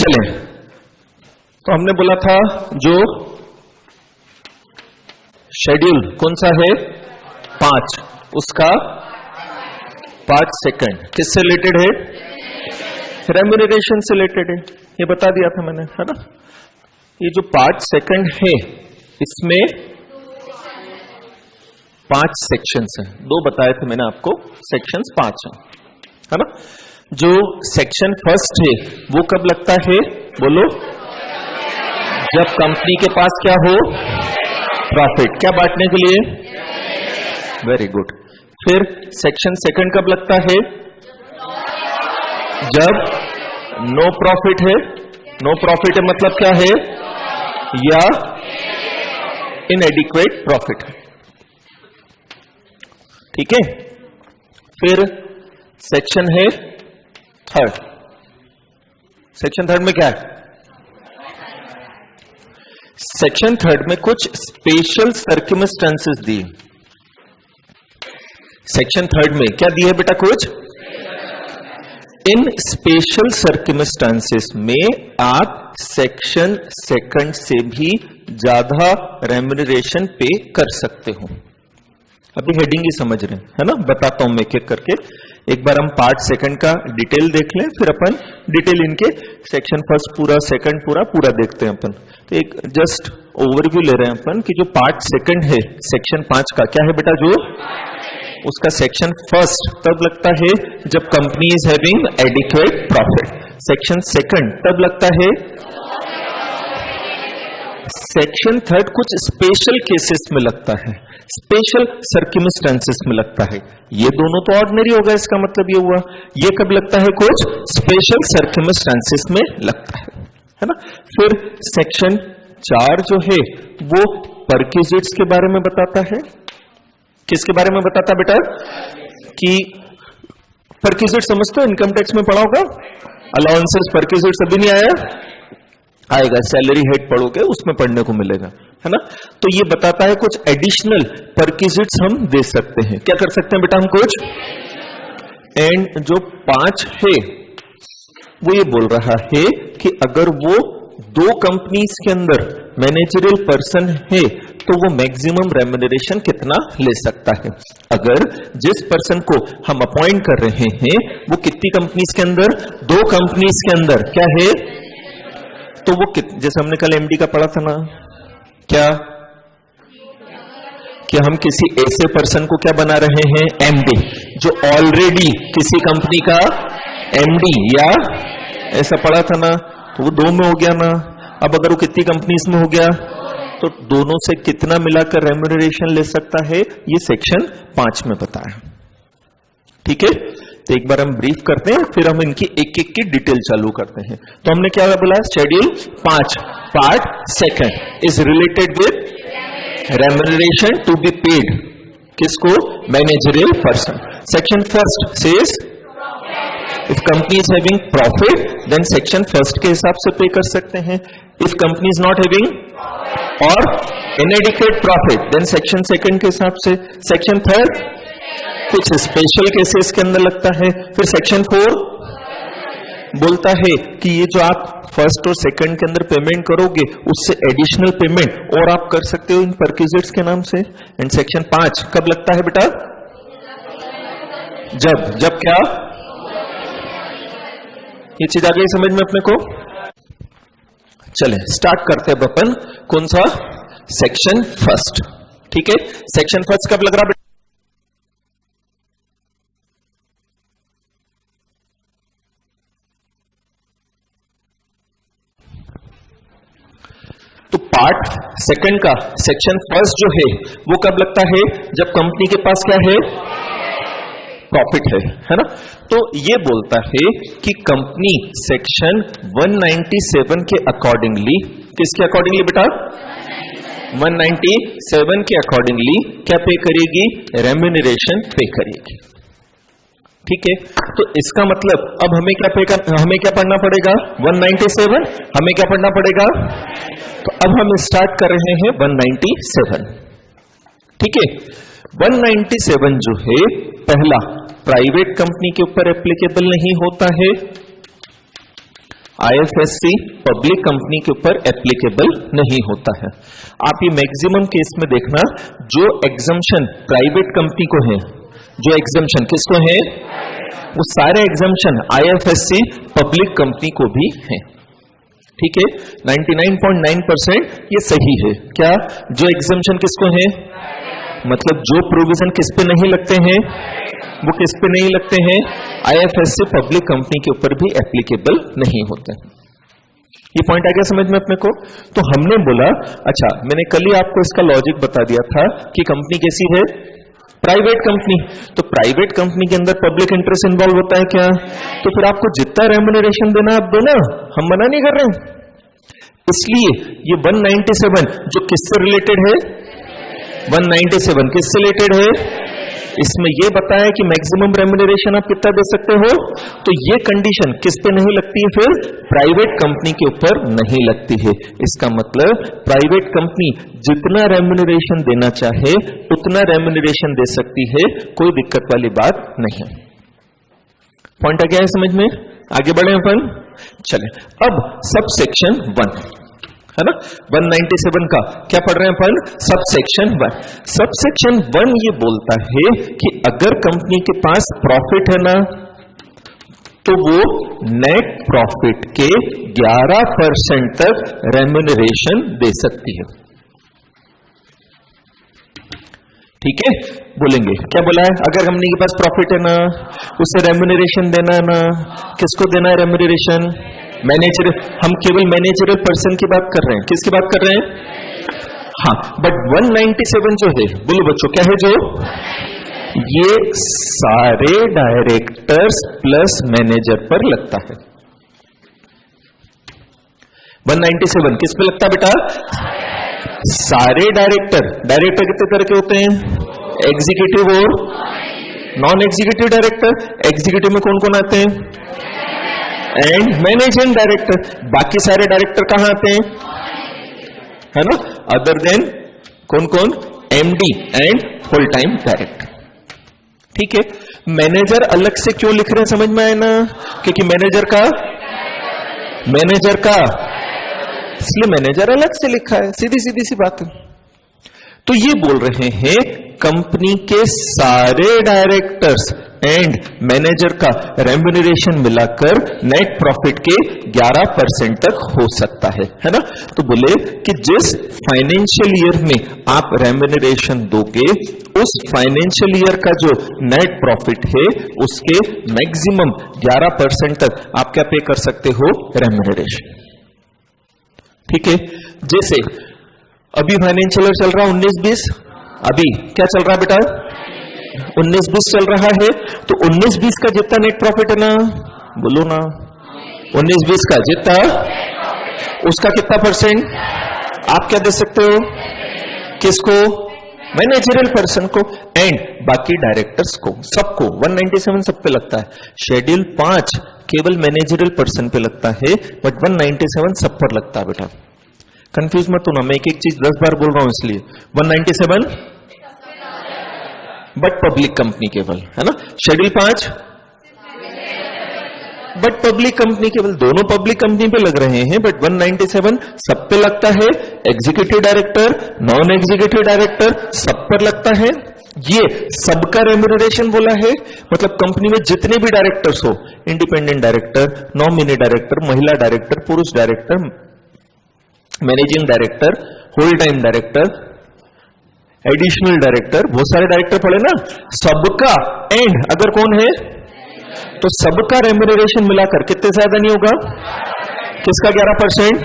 चलें, तो हमने बोला था जो शेड्यूल कौन सा है 5, उसका 5 सेकंड किससे रिलेटेड है? रेम्यूनरेशन से रिलेटेड है, ये बता दिया था मैंने, है ना। ये जो 5 सेकंड है इसमें 5 सेक्शंस हैं, 2 बताए थे मैंने आपको, सेक्शंस 5 हैं, है ना। जो सेक्शन फर्स्ट है वो कब लगता है? बोलो, जब कंपनी के पास क्या हो? प्रॉफिट, क्या बांटने के लिए? Very good. फिर सेक्शन सेकंड कब लगता है? जब नो प्रॉफिट है। नो प्रॉफिट है मतलब क्या है? या इनएडिक्वेट प्रॉफिट है, ठीक है। फिर सेक्शन है थर्ड। सेक्शन थर्ड में क्या है? सेक्शन थर्ड में कुछ स्पेशल सर्कमस्टेंसेस दिए। सेक्शन थर्ड में क्या दिए बेटा? कुछ इन स्पेशल सर्कमस्टेंसेस में आप सेक्शन सेकंड से भी ज्यादा रेम्यूनरेशन पे कर सकते हो। अभी हेडिंग ही समझ रहे हैं, है ना। बताता हूं मैं एक एक करके। एक बार हम पार्ट सेकंड का डिटेल देख लें, फिर अपन डिटेल इनके सेक्शन फर्स्ट पूरा, सेकंड पूरा देखते हैं अपन। तो एक जस्ट ओवरव्यू ले रहे हैं अपन कि जो पार्ट सेकंड है सेक्शन 5 का, क्या है बेटा? जो उसका सेक्शन फर्स्ट तब लगता है जब company is having adequate profit. Section second तब लगता है। सेक्शन थर्ड कुछ स्पेशल केसेस में लगता है, स्पेशल सर्कमस्टेंसेस में लगता है। ये दोनों तो ऑर्डिनरी होगा, इसका मतलब ये हुआ। ये कब लगता है? कुछ स्पेशल सर्कमस्टेंसेस में लगता है ना। फिर सेक्शन 4 जो है वो परक्विजिट्स के बारे में बताता है। किसके बारे में बताता बेटा? कि परक्विजिट समझते हो, इनकम टैक्स में पढ़ा होगा, अलाउंसेस परक्विजिट अभी नहीं आया, आएगा, सैलरी हेड पढ़ोगे उसमें पढ़ने को मिलेगा, है ना। तो ये बताता है कुछ एडिशनल परक्विजिट्स हम दे सकते हैं। क्या कर सकते हैं बेटा हम? कुछ। एंड जो 5 है वो ये बोल रहा है कि अगर वो 2 कंपनीज के अंदर मैनेजरियल पर्सन है तो वो मैक्सिमम रेम्यूनरेशन कितना ले सकता है। अगर जिस पर्सन को हम अपॉइंट कर रहे हैं वो कितनी कंपनीज के अंदर? 2 कंपनीज के अंदर क्या है? तो वो जैसे हमने कल एमडी का पढ़ा था ना, क्या कि हम किसी ऐसे पर्सन को क्या बना रहे हैं? एमडी, जो ऑलरेडी किसी कंपनी का एमडी, या ऐसा पढ़ा था ना, तो वो 2 में हो गया ना। अब अगर वो कितनी कंपनीज में हो गया तो दोनों से कितना मिलाकर रेम्यूनरेशन ले सकता है, ये सेक्शन 5 में बताया, ठीक है। तो एक बार हम ब्रीफ करते हैं, फिर हम इनकी एक एक की डिटेल चालू करते हैं। तो हमने क्या बोला? Schedule 5 part second is related with remuneration to be paid. किसको? Managerial person. Section first says if company is having profit then section first के हिसाब से पे कर सकते हैं। If company is not having और inadequate profit then section second के हिसाब से। सेक्शन थर्ड कुछ स्पेशल केसेस के अंदर लगता है। फिर सेक्शन 4 बोलता है कि ये जो आप फर्स्ट और सेकंड के अंदर पेमेंट करोगे उससे एडिशनल पेमेंट और आप कर सकते हो इन परक्विजिट्स के नाम से। एंड सेक्शन 5 कब लगता है बेटा? जब क्या? ये चीज आ गई समझ में अपने को? चले स्टार्ट करते हैं अपन। कौन सा? सेक्शन फर्स्ट, ठीक है। सेक्शन फर्स्ट कब लग रहा बेटा? तो पार्ट सेकंड का सेक्शन फर्स्ट जो है वो कब लगता है? जब कंपनी के पास क्या है? प्रॉफिट है ना। तो ये बोलता है कि कंपनी सेक्शन 197 के अकॉर्डिंगली, किसके अकॉर्डिंगली बेटा? 197 के अकॉर्डिंगली क्या पे करेगी? रेम्यूनरेशन पे करेगी, ठीक है। तो इसका मतलब अब हमें क्या पढ़ना पड़ेगा? 197 हमें क्या पढ़ना पड़ेगा? तो अब हम स्टार्ट कर रहे हैं 197, ठीक है। 197 जो है पहला प्राइवेट कंपनी के ऊपर एप्लीकेबल नहीं होता है। आईएफएससी पब्लिक कंपनी के ऊपर एप्लीकेबल नहीं होता है। आप ये मैक्सिमम केस में देखना, जो एग्जम्पशन प्राइवेट कंपनी को है, जो एग्जम्पशन किसको है, वो सारे एग्जम्पशन आईएफएससी पब्लिक कंपनी को भी है। ठीक है, 99.9% ये सही है। क्या, जो एग्जम्पशन किसको है, मतलब जो प्रोविजन किस पे नहीं लगते हैं, वो किस पे नहीं लगते हैं, आईएफएससी पब्लिक कंपनी के ऊपर भी एप्लीकेबल नहीं होते। ये पॉइंट आ गया समझ में अपने को। तो हमने बोला, अच्छा मैंने कल ही आपको इसका लॉजिक बता दिया था कि कंपनी कैसी है, प्राइवेट कंपनी। तो प्राइवेट कंपनी के अंदर पब्लिक इंटरेस्ट इन्वॉल्व होता है क्या, तो फिर आपको जितना रेम्यूनरेशन देना आप देना, हम मना नहीं कर रहे हैं। इसलिए ये 197 जो किससे रिलेटेड है, 197 किससे रिलेटेड है, इसमें यह बताया कि मैक्सिमम रेम्यूनरेशन आप कितना दे सकते हो। तो ये कंडीशन किस पे नहीं लगती है, फिर प्राइवेट कंपनी के ऊपर नहीं लगती है। इसका मतलब प्राइवेट कंपनी जितना रेम्यूनरेशन देना चाहे उतना रेम्यूनरेशन दे सकती है, कोई दिक्कत वाली बात नहीं। पॉइंट आ गया है समझ में, आगे बढ़े अपन। चले अब सब सेक्शन 1 है ना, 197 का क्या पढ़ रहे हैं अपन, सब सेक्शन 1। सब सेक्शन 1 ये बोलता है कि अगर कंपनी के पास प्रॉफिट है ना, तो वो नेट प्रॉफिट के 11% तक रेम्यूनरेशन दे सकती है। ठीक है, बोलेंगे क्या बोला है, अगर कंपनी के पास प्रॉफिट है ना, उसे रेम्यूनरेशन देना है ना, किसको देना है रेम्यूनरेशन, मैनेजर। हम केवल मैनेजरल पर्सन की बात कर रहे हैं, किसकी बात कर रहे हैं, हाँ। बट 197 जो है, बोलो बच्चों क्या है, जो ये सारे डायरेक्टर्स प्लस मैनेजर पर लगता है। 197 किस पे लगता है बेटा, सारे डायरेक्टर। डायरेक्टर कितने तरह के होते हैं, एग्जीक्यूटिव और नॉन एग्जीक्यूटिव डायरेक्टर। एग्जीक्यूटिव में कौन कौन आते हैं, एंड मैनेजिंग डायरेक्टर। बाकी सारे डायरेक्टर कहां आते हैं, है ना, अदर देन कौन कौन, MD and full time director. ठीक है, मैनेजर अलग से क्यों लिख रहे हैं समझ में आए ना, क्योंकि मैनेजर का इसलिए मैनेजर अलग से लिखा है, सीधी सीधी सी बात है। तो ये बोल रहे हैं कंपनी के सारे डायरेक्टर्स एंड मैनेजर का रेम्यूनरेशन मिलाकर नेट प्रॉफिट के 11% तक हो सकता है ना। तो बोले कि जिस फाइनेंशियल ईयर में आप रेम्यूनरेशन दोगे, उस फाइनेंशियल ईयर का जो नेट प्रॉफिट है उसके मैक्सिमम 11% तक आप क्या पे कर सकते हो, रेम्यूनरेशन। ठीक है, जैसे अभी फाइनेंशियल ईयर चल रहा 19-20, अभी क्या चल रहा है बेटा, 19-20 चल रहा है। तो 19-20 का जितना नेट प्रॉफिट है ना, बोलो ना, 19-20 का जितना, उसका कितना परसेंट आप क्या दे सकते हो, किसको, मैनेजरियल पर्सन को, एंड बाकी डायरेक्टर्स को, सबको। 197 सब पे लगता है, शेड्यूल 5 केवल मैनेजरियल पर्सन पे लगता है, बट 197 सब पर लगता है बेटा। कंफ्यूज मत होना, मैं एक एक चीज 10 बार बोल रहा हूं इसलिए। 197 बट पब्लिक कंपनी केवल, है ना। शेड्यूल 5 बट पब्लिक कंपनी केवल, दोनों पब्लिक कंपनी पे लग रहे हैं, बट 197 सब पे लगता है। Executive director, non executive director सब पर लगता है। ये सबका रेम्यूनरेशन बोला है, मतलब कंपनी में जितने भी डायरेक्टर्स हो, इंडिपेंडेंट डायरेक्टर, नॉमिनी डायरेक्टर, महिला डायरेक्टर, पुरुष director, managing director, whole time director, additional director, बहुत सारे डायरेक्टर पड़े ना, सबका एंड अगर कौन है, तो सबका रेम्यूनरेशन मिलाकर कितने से ज्यादा नहीं होगा, किसका 11%,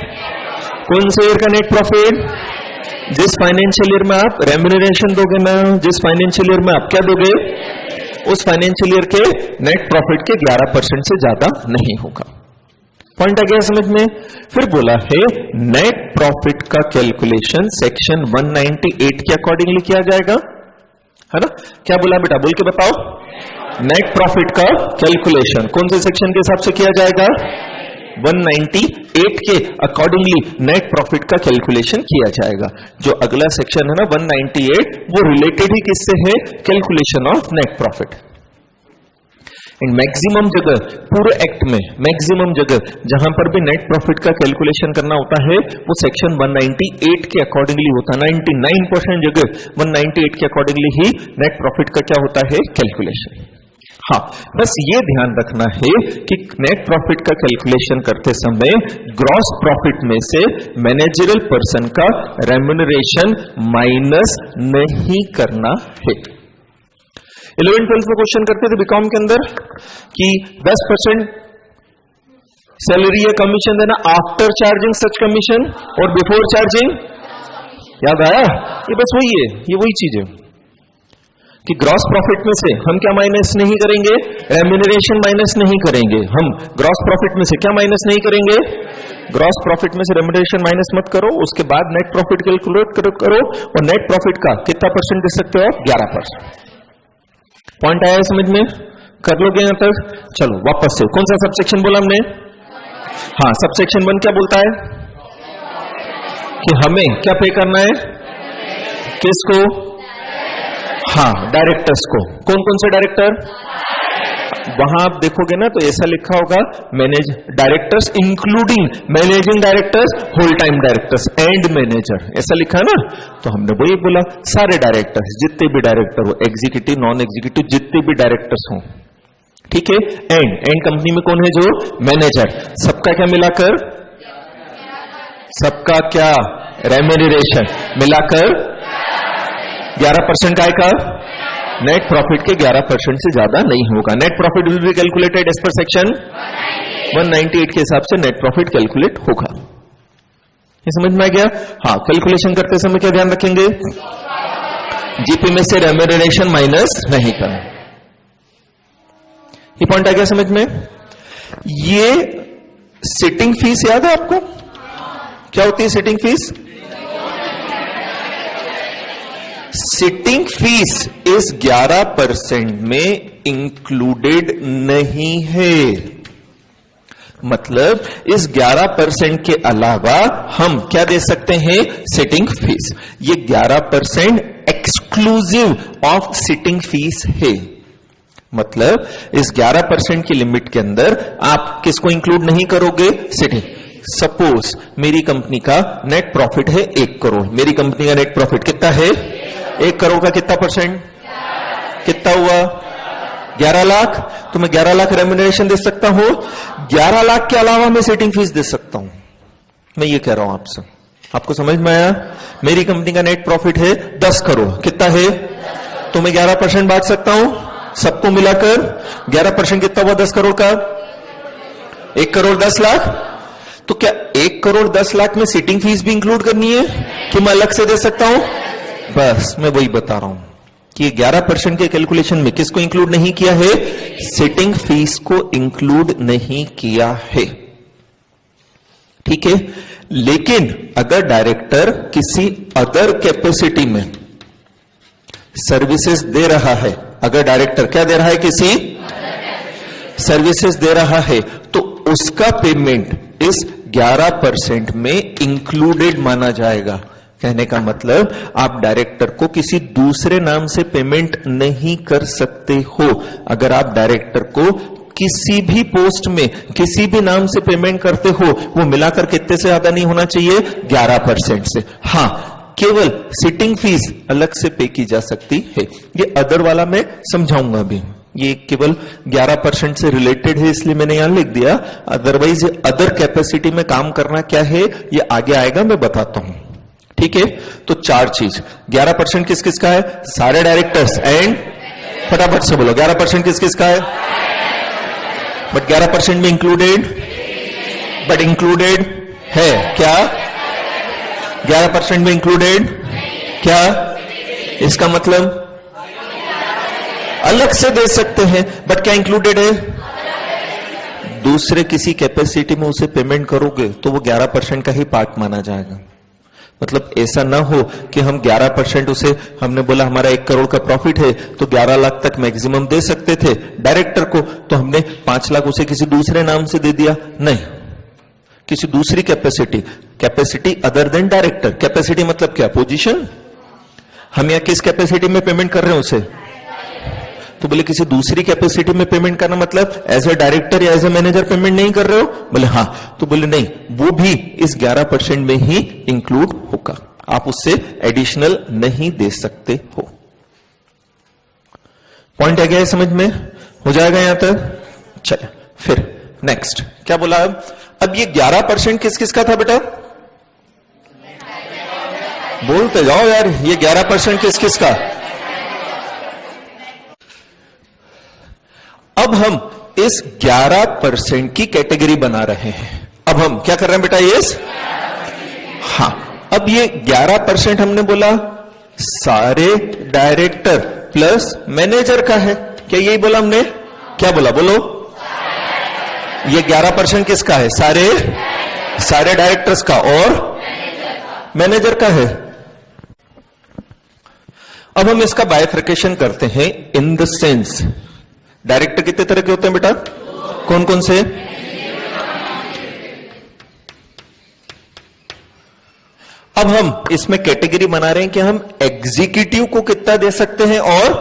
कौन से ईयर का नेट प्रॉफिट, जिस फाइनेंशियल ईयर में आप रेम्यूनरेशन दोगे ना, जिस फाइनेंशियल ईयर में आप क्या दोगे, उस फाइनेंशियल ईयर के नेट प्रॉफिट के 11% से ज्यादा नहीं होगा। पॉइंट आ गया समझ में। फिर बोला है नेट प्रॉफिट का कैलकुलेशन सेक्शन 198 के अकॉर्डिंगली किया जाएगा, है ना। क्या बोला बेटा, बोल के बताओ। नेट प्रॉफिट का कैलकुलेशन कौन से सेक्शन के हिसाब से किया जाएगा, 198 के अकॉर्डिंगली नेट प्रॉफिट का कैलकुलेशन किया जाएगा। जो अगला सेक्शन है ना 198, वो रिलेटेड ही किससे है, calculation of net profit. And maximum जगह पूरे एक्ट में मैक्सिमम जगह जहां पर भी नेट प्रॉफिट का कैलकुलेशन करना होता है वो सेक्शन 198 के अकॉर्डिंगली होता है। 99% जगह 198 के अकॉर्डिंगली ही नेट प्रॉफिट का क्या होता है कैलकुलेशन। हाँ, बस ये ध्यान रखना है कि नेट प्रॉफिट का कैलकुलेशन करते समय ग्रॉस प्रॉफिट में से मैनेजरियल पर्सन का रेम्यूनरेशन माइनस नहीं करना है। 11th-12th में क्वेश्चन करते थे बीकॉम के अंदर कि 10% सैलरी या कमीशन देना आफ्टर चार्जिंग सच कमीशन और बिफोर चार्जिंग, याद आया? ये बस वही है, ये वही चीज है कि ग्रॉस प्रॉफिट में से हम क्या माइनस नहीं करेंगे, रेम्यूनरेशन माइनस नहीं करेंगे। हम ग्रॉस प्रॉफिट में से क्या माइनस नहीं करेंगे, ग्रॉस प्रॉफिट में से रेम्यूनरेशन माइनस मत करो। उसके बाद नेट प्रॉफिट कैलकुलेट करो और नेट प्रॉफिट का कितना परसेंट दे सकते हो आप, 11%। पॉइंट आया समझ में? कर लोगे यहां तक? चलो वापस से, कौन सा सबसेक्शन बोला हमने? हाँ, सबसेक्शन 1 क्या बोलता है कि हमें क्या पे करना है, किसको? हाँ, डायरेक्टर्स को। कौन कौन से डायरेक्टर? वहां आप देखोगे ना तो ऐसा लिखा होगा manage directors including managing directors, whole time directors and manager, ऐसा लिखा ना। तो हमने वही बोला सारे डायरेक्टर्स, जितने भी डायरेक्टर हो, एग्जीक्यूटिव नॉन एग्जीक्यूटिव जितने भी डायरेक्टर्स हो, ठीक है। एंड कंपनी में कौन है, जो मैनेजर, सबका क्या मिलाकर, सबका क्या रेम्यूनरेशन मिलाकर 11% का नेट प्रॉफिट के 11% से ज्यादा नहीं होगा। Net profit will be calculated as per section 198 के हिसाब से नेट प्रॉफिट कैलकुलेट होगा। ये समझ में आ गया? हाँ, कैलकुलेशन करते समय क्या ध्यान रखेंगे, जीपी में से रेम्यूनरेशन माइनस नहीं करना। ये पॉइंट आ गया समझ में? ये सिटिंग फीस याद है आपको? क्या होती है सिटिंग फीस? सिटिंग फीस इस 11% में इंक्लूडेड नहीं है। मतलब इस 11% के अलावा हम क्या दे सकते हैं, सिटिंग फीस। ये 11% एक्सक्लूसिव ऑफ सिटिंग फीस है। मतलब इस 11% की लिमिट के अंदर आप किसको इंक्लूड नहीं करोगे, सिटिंग। सपोज मेरी कंपनी का नेट प्रॉफिट है 1 करोड़, मेरी कंपनी का नेट प्रॉफिट कितना है, 1 करोड़ का कितना परसेंट, कितना हुआ, 11 लाख। तो मैं 11 लाख रेम्यूनरेशन दे सकता हूं, 11 लाख के अलावा मैं सेटिंग फीस दे सकता हूं। मैं ये कह रहा हूं आपसे, आपको समझ में आया? मेरी कंपनी का नेट प्रॉफिट है 10 करोड़, कितना है, तो मैं 11% बांट सकता हूं सबको मिलाकर। 11% कितना हुआ 10 करोड़ का, 1 करोड़ 10 लाख। तो क्या 1 करोड़ 10 लाख में सिटिंग फीस भी इंक्लूड करनी है कि मैं अलग से दे सकता हूं? बस मैं वही बता रहा हूं कि 11% के कैलकुलेशन में किसको इंक्लूड नहीं किया है, सिटिंग फीस को इंक्लूड नहीं किया है, ठीक है। लेकिन अगर डायरेक्टर किसी अदर कैपेसिटी में सर्विसेज दे रहा है, अगर डायरेक्टर क्या दे रहा है, किसी सर्विसेज दे रहा है, तो उसका पेमेंट इस 11% में इंक्लूडेड माना जाएगा। कहने का मतलब आप डायरेक्टर को किसी दूसरे नाम से पेमेंट नहीं कर सकते हो। अगर आप डायरेक्टर को किसी भी पोस्ट में किसी भी नाम से पेमेंट करते हो, वो मिलाकर कितने से ज्यादा नहीं होना चाहिए, 11% से। हाँ, केवल सिटिंग फीस अलग से पे की जा सकती है। ये अदर वाला मैं समझाऊंगा अभी, ये केवल 11% से रिलेटेड है इसलिए मैंने यहां लिख दिया। अदरवाइज अदर कैपेसिटी में काम करना क्या है ये आगे आएगा, मैं बताता हूं, ठीक है। तो 4 चीज, 11% किस किस का है, सारे डायरेक्टर्स एंड, फटाफट से बोलो 11% किस किस का है, बट 11% में इंक्लूडेड, बट इंक्लूडेड है क्या, 11% में इंक्लूडेड क्या, इसका मतलब अलग से दे सकते हैं, बट क्या इंक्लूडेड है, दूसरे किसी कैपेसिटी में उसे पेमेंट करोगे तो वो 11% का ही पार्ट माना जाएगा। मतलब ऐसा ना हो कि हम 11% उसे, हमने बोला हमारा 1 करोड़ का प्रॉफिट है तो 11 लाख तक मैक्सिमम दे सकते थे डायरेक्टर को, तो हमने 5 लाख उसे किसी दूसरे नाम से दे दिया। नहीं, किसी दूसरी capacity other than director. Capacity मतलब क्या, पोजीशन। हम यहां किस कैपेसिटी में पेमेंट कर रहे हैं उसे, तो तो बोले किसी दूसरी कैपेसिटी में पेमेंट करना मतलब एज ए डायरेक्टर या एज ए मैनेजर पेमेंट नहीं कर रहे हो? बोले हाँ। तो बोले नहीं, वो भी इस 11% में ही इंक्लूड होगा, आप उससे एडिशनल नहीं दे सकते हो। पॉइंट आ गया है समझ में? हो जाएगा यहां तक? चलिए फिर नेक्स्ट क्या बोला? अब ये 11% किस किस का था बेटा? बोलते जाओ यार, ये 11% किस किस का? अब हम इस 11% की कैटेगरी बना रहे हैं। अब हम क्या कर रहे हैं बेटा? ये हाँ, अब ये 11% हमने बोला सारे डायरेक्टर प्लस मैनेजर का है, क्या यही बोला हमने? क्या बोला? बोलो। ये 11% किसका है? सारे डायरेक्टर्स का और मैनेजर का है। अब हम इसका बाइफर्केशन करते हैं इन द सेंस, डायरेक्टर कितने तरह के होते हैं बेटा? कौन कौन से? अब हम इसमें कैटेगरी बना रहे हैं कि हम एग्जीक्यूटिव को कितना दे सकते हैं और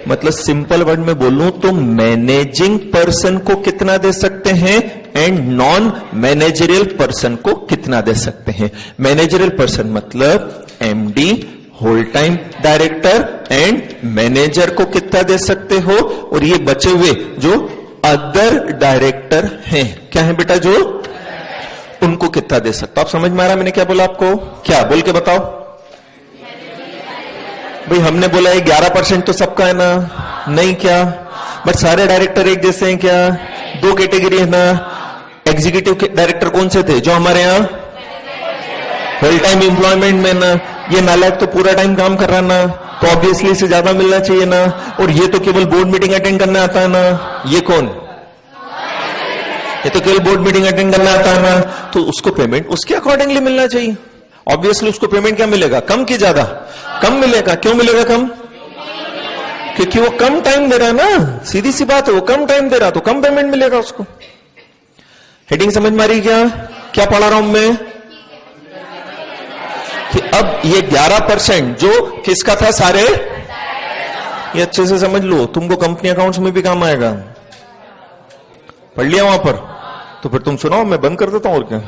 मतलब सिंपल वर्ड में बोलूं तो मैनेजिंग पर्सन को कितना दे सकते हैं एंड नॉन मैनेजरियल पर्सन को कितना दे सकते हैं। मैनेजरियल पर्सन मतलब MD, whole time director and manager को कितना दे सकते हो, और ये बचे हुए जो अदर डायरेक्टर हैं क्या है बेटा? जो उनको कितना दे सकते हो। आप समझ में आ रहा मैंने क्या बोला आपको? क्या बोल के बताओ भाई? हमने बोला ये 11% तो सबका है ना? नहीं क्या? बट सारे डायरेक्टर एक जैसे हैं क्या? दो कैटेगरी है ना। एग्जीक्यूटिव डायरेक्टर कौन से थे जो हमारे यहाँ होल टाइम एम्प्लॉयमेंट में ना? ये नालायक तो पूरा टाइम काम कर रहा ना, तो ऑब्वियसली इसे ज्यादा मिलना चाहिए ना। और ये तो केवल बोर्ड मीटिंग अटेंड करने आता है ना। ये कौन? ये तो केवल बोर्ड मीटिंग अटेंड करने आता है ना, तो उसको पेमेंट उसके अकॉर्डिंगली मिलना चाहिए। ऑब्वियसली उसको पेमेंट क्या मिलेगा? कम की ज्यादा? कम मिलेगा। क्यों मिलेगा कम? क्योंकि वो कम टाइम दे रहा है ना, सीधी सी बात है, वो कम टाइम दे रहा तो कम पेमेंट मिलेगा उसको। हेडिंग समझ में आ रही? क्या पढ़ा रहा हूं मैं? कि अब ये 11% जो किसका था? सारे, ये अच्छे से समझ लो, तुमको कंपनी अकाउंट्स में भी काम आएगा। पढ़ लिया वहां पर? तो फिर तुम सुनाओ, मैं बंद कर देता हूं और क्या।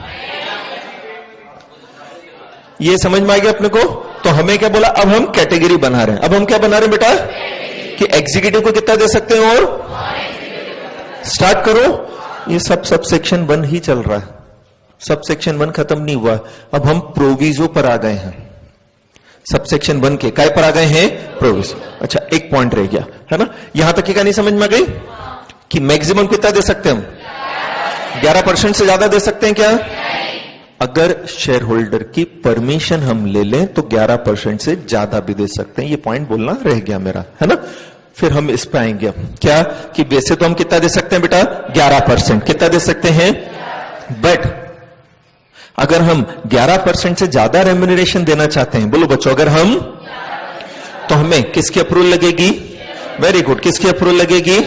ये समझ में आ गया अपने को? तो हमें क्या बोला? अब हम कैटेगरी बना रहे हैं। अब हम क्या बना रहे हैं बेटा? कि एग्जीक्यूटिव को कितना दे सकते हैं और स्टार्ट करो। ये सब सेक्शन 1 ही चल रहा है, सब सेक्शन 1 खत्म नहीं हुआ। अब हम प्रोविजो पर आ गए हैं। सब सेक्शन 1 के काय पर आ गए हैं? प्रोविजो। अच्छा, एक पॉइंट रह गया है ना, यहां तक की कहानी समझ में आ गई कि मैक्सिमम कितना दे सकते हैं हम? 11% से ज्यादा दे सकते हैं क्या? अगर शेयर होल्डर की परमिशन हम ले लें तो 11% से ज्यादा भी दे सकते हैं। ये पॉइंट बोलना रह गया मेरा, है ना। फिर हम इस पे आएंगे क्या कि वैसे तो हम कितना दे सकते हैं बेटा? 11%। कितना दे सकते हैं? बट अगर हम 11% से ज्यादा रेम्यूनरेशन देना चाहते हैं, बोलो बच्चों, अगर हम, तो हमें किसकी अप्रूवल लगेगी? वेरी गुड, किसकी अप्रूवल लगेगी?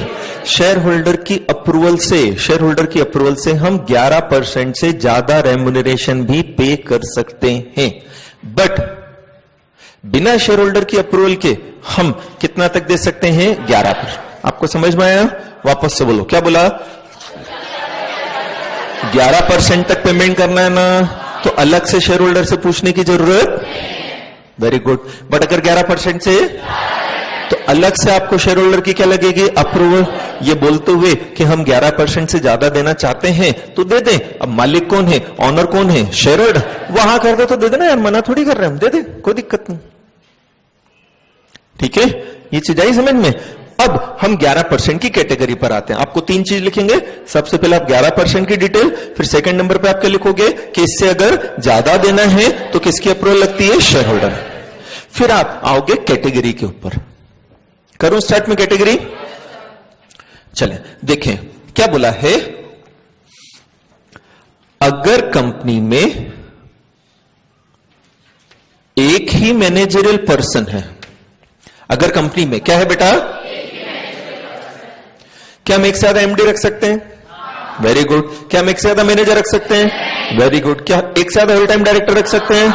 शेयर होल्डर की अप्रूवल से। शेयर होल्डर की अप्रूवल से हम 11% से ज्यादा रेम्यूनरेशन भी पे कर सकते हैं। बट बिना शेयर होल्डर की अप्रूवल के हम कितना तक दे सकते हैं? 11%। आपको समझ में आया? वापस से बोलो, क्या बोला? 11% तक पेमेंट करना है ना, तो अलग से शेयर होल्डर से पूछने की जरूरत। Very good. बट अगर 11% से, तो अलग से आपको शेयर होल्डर की क्या लगेगी? अप्रूवल। ये बोलते हुए कि हम 11% से ज्यादा देना चाहते हैं तो दे दें। अब मालिक कौन है? ऑनर कौन है? Share holder. वहां कर दे तो दे देना यार, मना थोड़ी कर रहे हैं हम, दे दे, कोई दिक्कत नहीं। ठीक है, ये चीज आई समझ में। अब हम 11% की कैटेगरी पर आते हैं। आपको 3 चीज लिखेंगे। सबसे पहले आप 11% की डिटेल, फिर सेकंड नंबर पे आप क्या लिखोगे कि इससे अगर ज्यादा देना है तो किसकी अप्रूवल लगती है? Share holder. फिर आप आओगे कैटेगरी के ऊपर। करूं स्टार्ट में कैटेगरी? चलें देखें क्या बोला है। अगर कंपनी में एक ही मैनेजरियल पर्सन है, अगर कंपनी में क्या है बेटा? क्या हम एक से ज्यादा एमडी रख सकते हैं? Very good. क्या हम एक से ज्यादा मैनेजर रख सकते हैं? Very good. क्या एक से ज्यादा होल टाइम डायरेक्टर रख सकते हैं?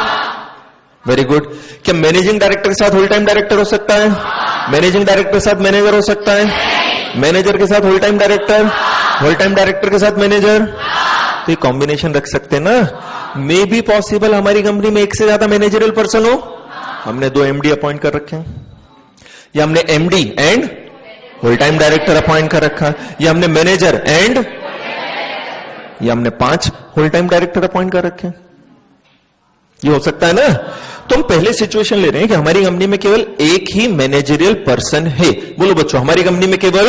Very good. क्या मैनेजिंग डायरेक्टर के साथ होल टाइम डायरेक्टर हो सकता है? मैनेजिंग डायरेक्टर के साथ मैनेजर हो सकता है, मैनेजर के साथ whole time director, whole time director के साथ मैनेजर, तो ये कॉम्बिनेशन रख सकते हैं ना। मे बी पॉसिबल हमारी कंपनी में एक से ज्यादा मैनेजरियल पर्सन हो, हमने 2 MD अपॉइंट कर रखे हैं, या हमने MD and whole time director appoint कर रखा, या हमने मैनेजर एंड, या हमने 5 होल टाइम डायरेक्टर अपॉइंट कर रखे हैं। ये हो सकता है ना। तो हम पहले सिचुएशन ले रहे हैं कि हमारी कंपनी में केवल एक ही मैनेजरियल पर्सन है। बोलो बच्चों, हमारी कंपनी में केवल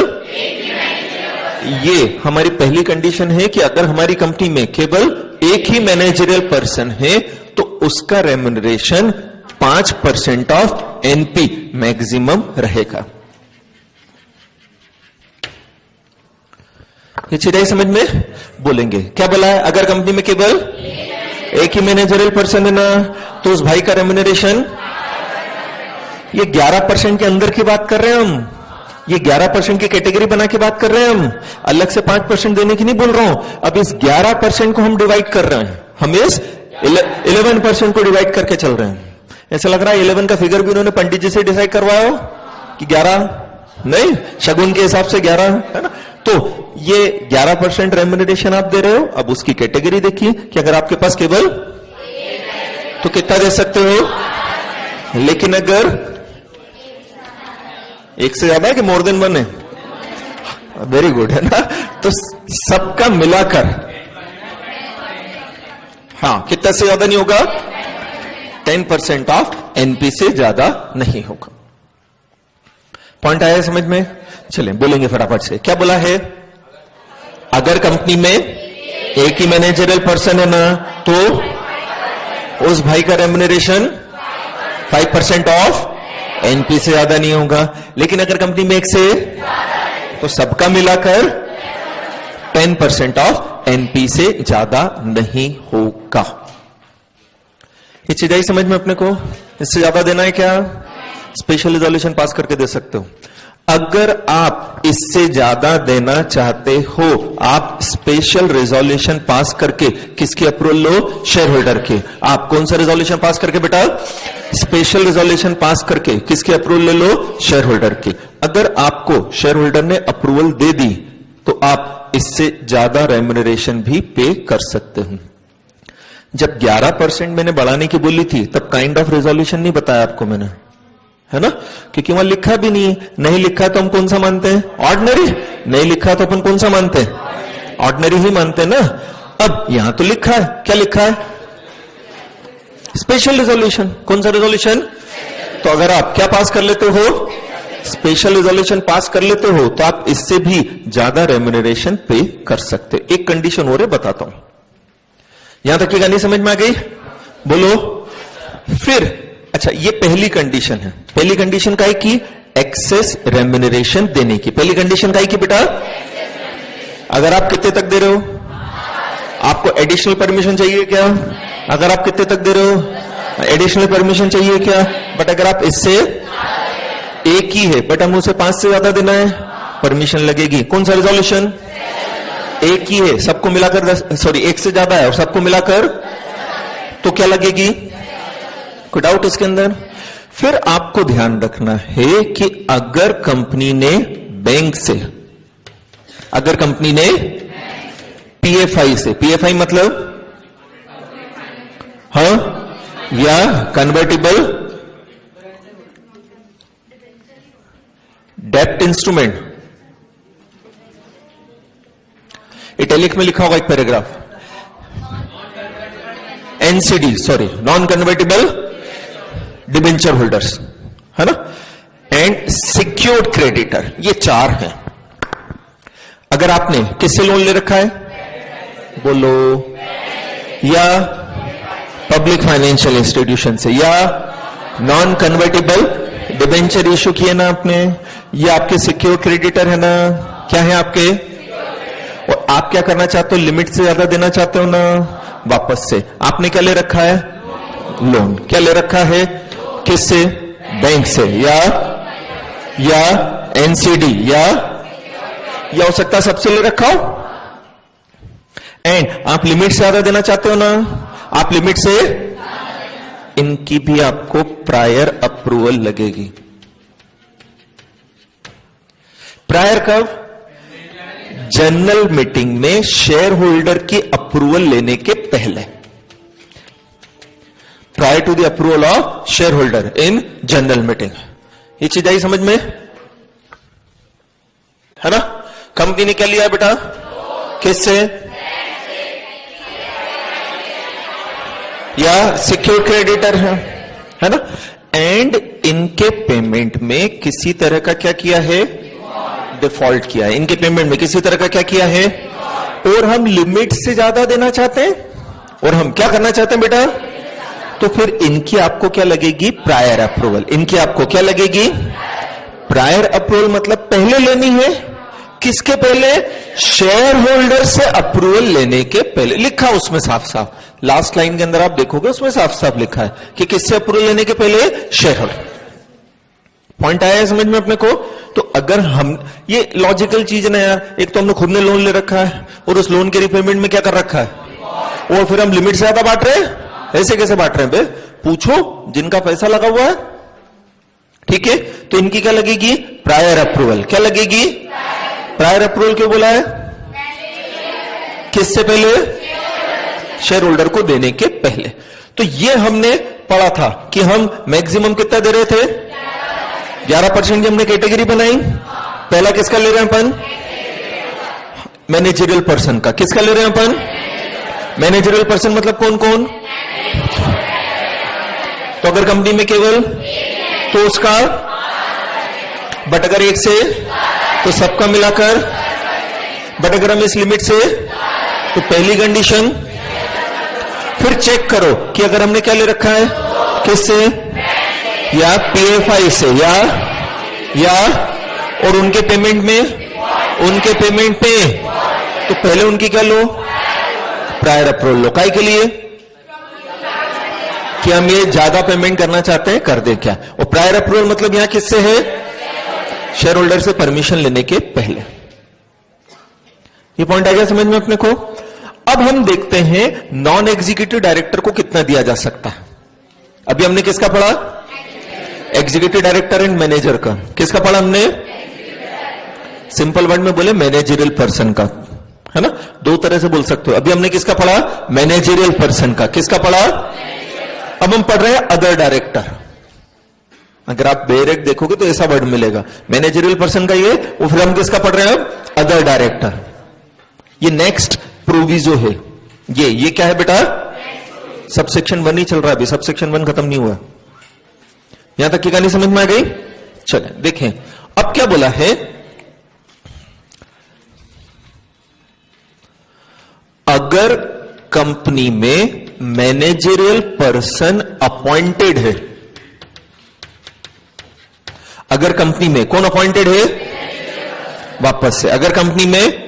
ये हमारी पहली कंडीशन है कि अगर हमारी कंपनी में केवल एक ही मैनेजरियल पर्सन है तो उसका रेम्यूनरेशन 5% ऑफ NP मैक्सिमम रहेगा। ये चीज आई समझ में? बोलेंगे क्या बोला है? अगर कंपनी में केवल एक ही मैनेजरियल पर्सन है ना तो उस भाई का रेम्यूनरेशन, ये 11% के अंदर की बात कर रहे हैं हम, ये 11% की कैटेगरी बना के बात कर रहे हैं हम, अलग से 5% देने की नहीं बोल रहा हूं। अब इस 11% को हम डिवाइड कर रहे हैं, हम इस 11% को डिवाइड करके चल रहे हैं। ऐसा लग रहा है 11 का फिगर भी उन्होंने पंडित जी से डिसाइड करवाया हो कि 11 नहीं, शगुन के हिसाब से 11 है ना। तो ये 11% रेम्यूनरेशन आप दे रहे हो। अब उसकी कैटेगरी देखिए कि अगर आपके पास केवल तो कितना दे सकते हो, लेकिन अगर एक से ज्यादा है कि मोर देन 1 है, वेरी गुड है ना, तो सबका मिलाकर हाँ कितना से ज्यादा नहीं होगा, 10% ऑफ NP से ज्यादा नहीं होगा। पॉइंट आया समझ में? चलें बोलेंगे फटाफट से। क्या बोला है? अगर कंपनी में एक ही मैनेजरियल पर्सन है ना तो उस भाई का रेम्यूनरेशन 5% ऑफ NP से ज्यादा नहीं होगा, लेकिन अगर कंपनी में एक से तो सबका मिलाकर 10% ऑफ NP से ज्यादा नहीं होगा। ये चीज आई समझ में अपने को? इससे ज्यादा देना है क्या? स्पेशल रिजोल्यूशन पास करके दे सकते हो। अगर आप इससे ज्यादा देना चाहते हो, आप स्पेशल रिजोल्यूशन पास करके किसकी अप्रूवल लो? शेयर होल्डर के। आप कौन सा रिजोल्यूशन पास करके बेटा? स्पेशल रिजोल्यूशन पास करके किसकी अप्रूवल ले लो? शेयर होल्डर की। अगर आपको शेयर होल्डर ने अप्रूवल दे दी तो आप इससे ज्यादा रेम्यूनरेशन भी पे कर सकते हो। जब 11% मैंने बढ़ाने की बोली थी तब काइंड ऑफ रिजोल्यूशन नहीं बताया आपको मैंने, है ना, क्योंकि वहां लिखा भी नहीं। नहीं लिखा तो हम कौन सा मानते हैं? ऑर्डिनरी। नहीं लिखा तो अपन कौन सा मानते हैं? ऑर्डिनरी ही मानते हैं ना। अब यहां तो लिखा है, क्या लिखा है? Special resolution. कौन सा रिजोल्यूशन? तो अगर आप क्या पास कर लेते हो? स्पेशल रिजोल्यूशन पास कर लेते हो तो आप इससे भी ज्यादा रेम्यूनरेशन पे कर सकते हो। एक कंडीशन हो रही बताता हूं, यहां तक की कहानी समझ में आ गई? बोलो। फिर अच्छा, ये पहली कंडीशन है। पहली कंडीशन का है कि एक्सेस रेम्यूनरेशन देने की। पहली कंडीशन का है कि बेटा अगर आप कितने तक दे रहे हो, आपको एडिशनल परमिशन चाहिए क्या? अगर आप कितने तक दे रहे हो, एडिशनल परमिशन चाहिए क्या? बट अगर आप इससे एक ही है बट हम उसे 5 से ज्यादा देना है, परमिशन लगेगी। कौन सा रिजोल्यूशन? एक ही है, सबको मिलाकर 10, सॉरी 1 से ज्यादा है और सबको मिलाकर तो क्या लगेगी? कोई डाउट इसके अंदर? फिर आपको ध्यान रखना है कि अगर कंपनी ने बैंक से, अगर कंपनी ने PFI से, PFI मतलब हाँ, या कन्वर्टिबल डेप्ट इंस्ट्रूमेंट, इटैलिक में लिखा होगा एक paragraph, NCD, sorry non convertible debenture holders, है ना, एंड सिक्योर्ड क्रेडिटर, ये 4 हैं। अगर आपने किससे लोन ले रखा है? बोलो। या पब्लिक फाइनेंशियल इंस्टीट्यूशन से, या नॉन कन्वर्टेबल डिबेंचर इशू किए ना आपने, ये आपके सिक्योर क्रेडिटर है ना, क्या है आपके? और आप क्या करना चाहते हो? लिमिट से ज्यादा देना चाहते हो ना, वापस से। आपने क्या ले रखा है? लोन। क्या ले रखा है? किससे? बैंक से, या NCD, या हो सकता है सबसे ले रखा हो। एंड आप लिमिट से ज्यादा देना चाहते हो ना, आप लिमिट से, इनकी भी आपको प्रायर अप्रूवल लगेगी। प्रायर कब? जनरल मीटिंग में शेयर होल्डर की अप्रूवल लेने के पहले, prior to the approval of share holder in general meeting. ये चीज आई समझ में, है ना? कंपनी ने क्या लिया बेटा? किससे? या सिक्योर क्रेडिटर है ना? एंड इनके पेमेंट में किसी तरह का क्या किया है? डिफॉल्ट किया है। इनके पेमेंट में किसी तरह का क्या किया है? और हम लिमिट से ज्यादा देना चाहते हैं, और हम क्या करना चाहते हैं बेटा? तो फिर इनकी आपको क्या लगेगी? Prior approval. इनकी आपको क्या लगेगी? Prior approval. मतलब पहले लेनी है, किसके पहले? शेयर होल्डर से अप्रूवल लेने के पहले। लिखा उसमें साफ साफ, लास्ट लाइन के अंदर आप देखोगे उसमें साफ साफ लिखा है कि किससे अप्रूवल लेने के पहले? Share holder. पॉइंट आया है समझ में अपने को? तो अगर हम, ये लॉजिकल चीज ना यार, एक तो हमने खुद ने लोन ले रखा है और उस लोन के रिपेमेंट में क्या कर रखा है, और फिर हम लिमिट से ज्यादा बांट रहे हैं। ऐसे कैसे बांट रहे हैं बे? पूछो जिनका पैसा लगा हुआ है, ठीक है? तो इनकी क्या लगेगी? Prior approval. क्या लगेगी? प्रायर अप्रूवल क्यों बोला है? किससे पहले? शेयर होल्डर को देने के पहले। तो ये हमने पढ़ा था कि हम मैक्सिमम कितना दे रहे थे? 11% की हमने कैटेगरी बनाई। पहला किसका ले रहे हैं अपन? मैनेजरियल पर्सन का। किसका ले रहे हैं अपन? मैनेजरियल पर्सन मतलब कौन कौन? तो अगर कंपनी में केवल, तो उसका, बट अगर एक से तो सबका मिलाकर, बट अगर हम इस लिमिट से तो पहली कंडीशन। फिर चेक करो कि अगर हमने क्या ले रखा है, किससे? या पीएफआई से, या और उनके पेमेंट में, उनके पेमेंट पे, तो पहले उनकी क्या लो? प्रायर अप्रूवल लो। काय के लिए? कि हम ये ज्यादा पेमेंट करना चाहते हैं, कर दे क्या? और प्रायर अप्रूवल मतलब यहां किससे है? शेयर होल्डर से परमिशन लेने के पहले। ये पॉइंट आ गया समझ में अपने को? अब हम देखते हैं नॉन एग्जीक्यूटिव डायरेक्टर को कितना दिया जा सकता है। अभी हमने किसका पढ़ा? एग्जीक्यूटिव डायरेक्टर एंड मैनेजर का। किसका पढ़ा हमने? सिंपल वर्ड में बोले मैनेजरियल पर्सन का, है ना? दो तरह से बोल सकते हो। अभी हमने किसका पढ़ा? मैनेजरियल पर्सन का। किसका पढ़ा? अब हम पढ़ रहे हैं अदर डायरेक्टर। अगर आप डायरेक्ट देखोगे तो ऐसा वर्ड मिलेगा, मैनेजरियल पर्सन का ये, और फिर हम किसका पढ़ रहे हैं? Other director. ये नेक्स्ट प्रोविजो है। ये क्या है बेटा? सबसेक्शन 1 ही चल रहा है अभी, सबसेक्शन 1 खत्म नहीं हुआ। यहां तक की कहानी समझ में आ गई? चलें देखें अब क्या बोला है। अगर कंपनी में मैनेजरियल पर्सन अपॉइंटेड है, अगर कंपनी में कौन अपॉइंटेड है? वापस से, अगर कंपनी में,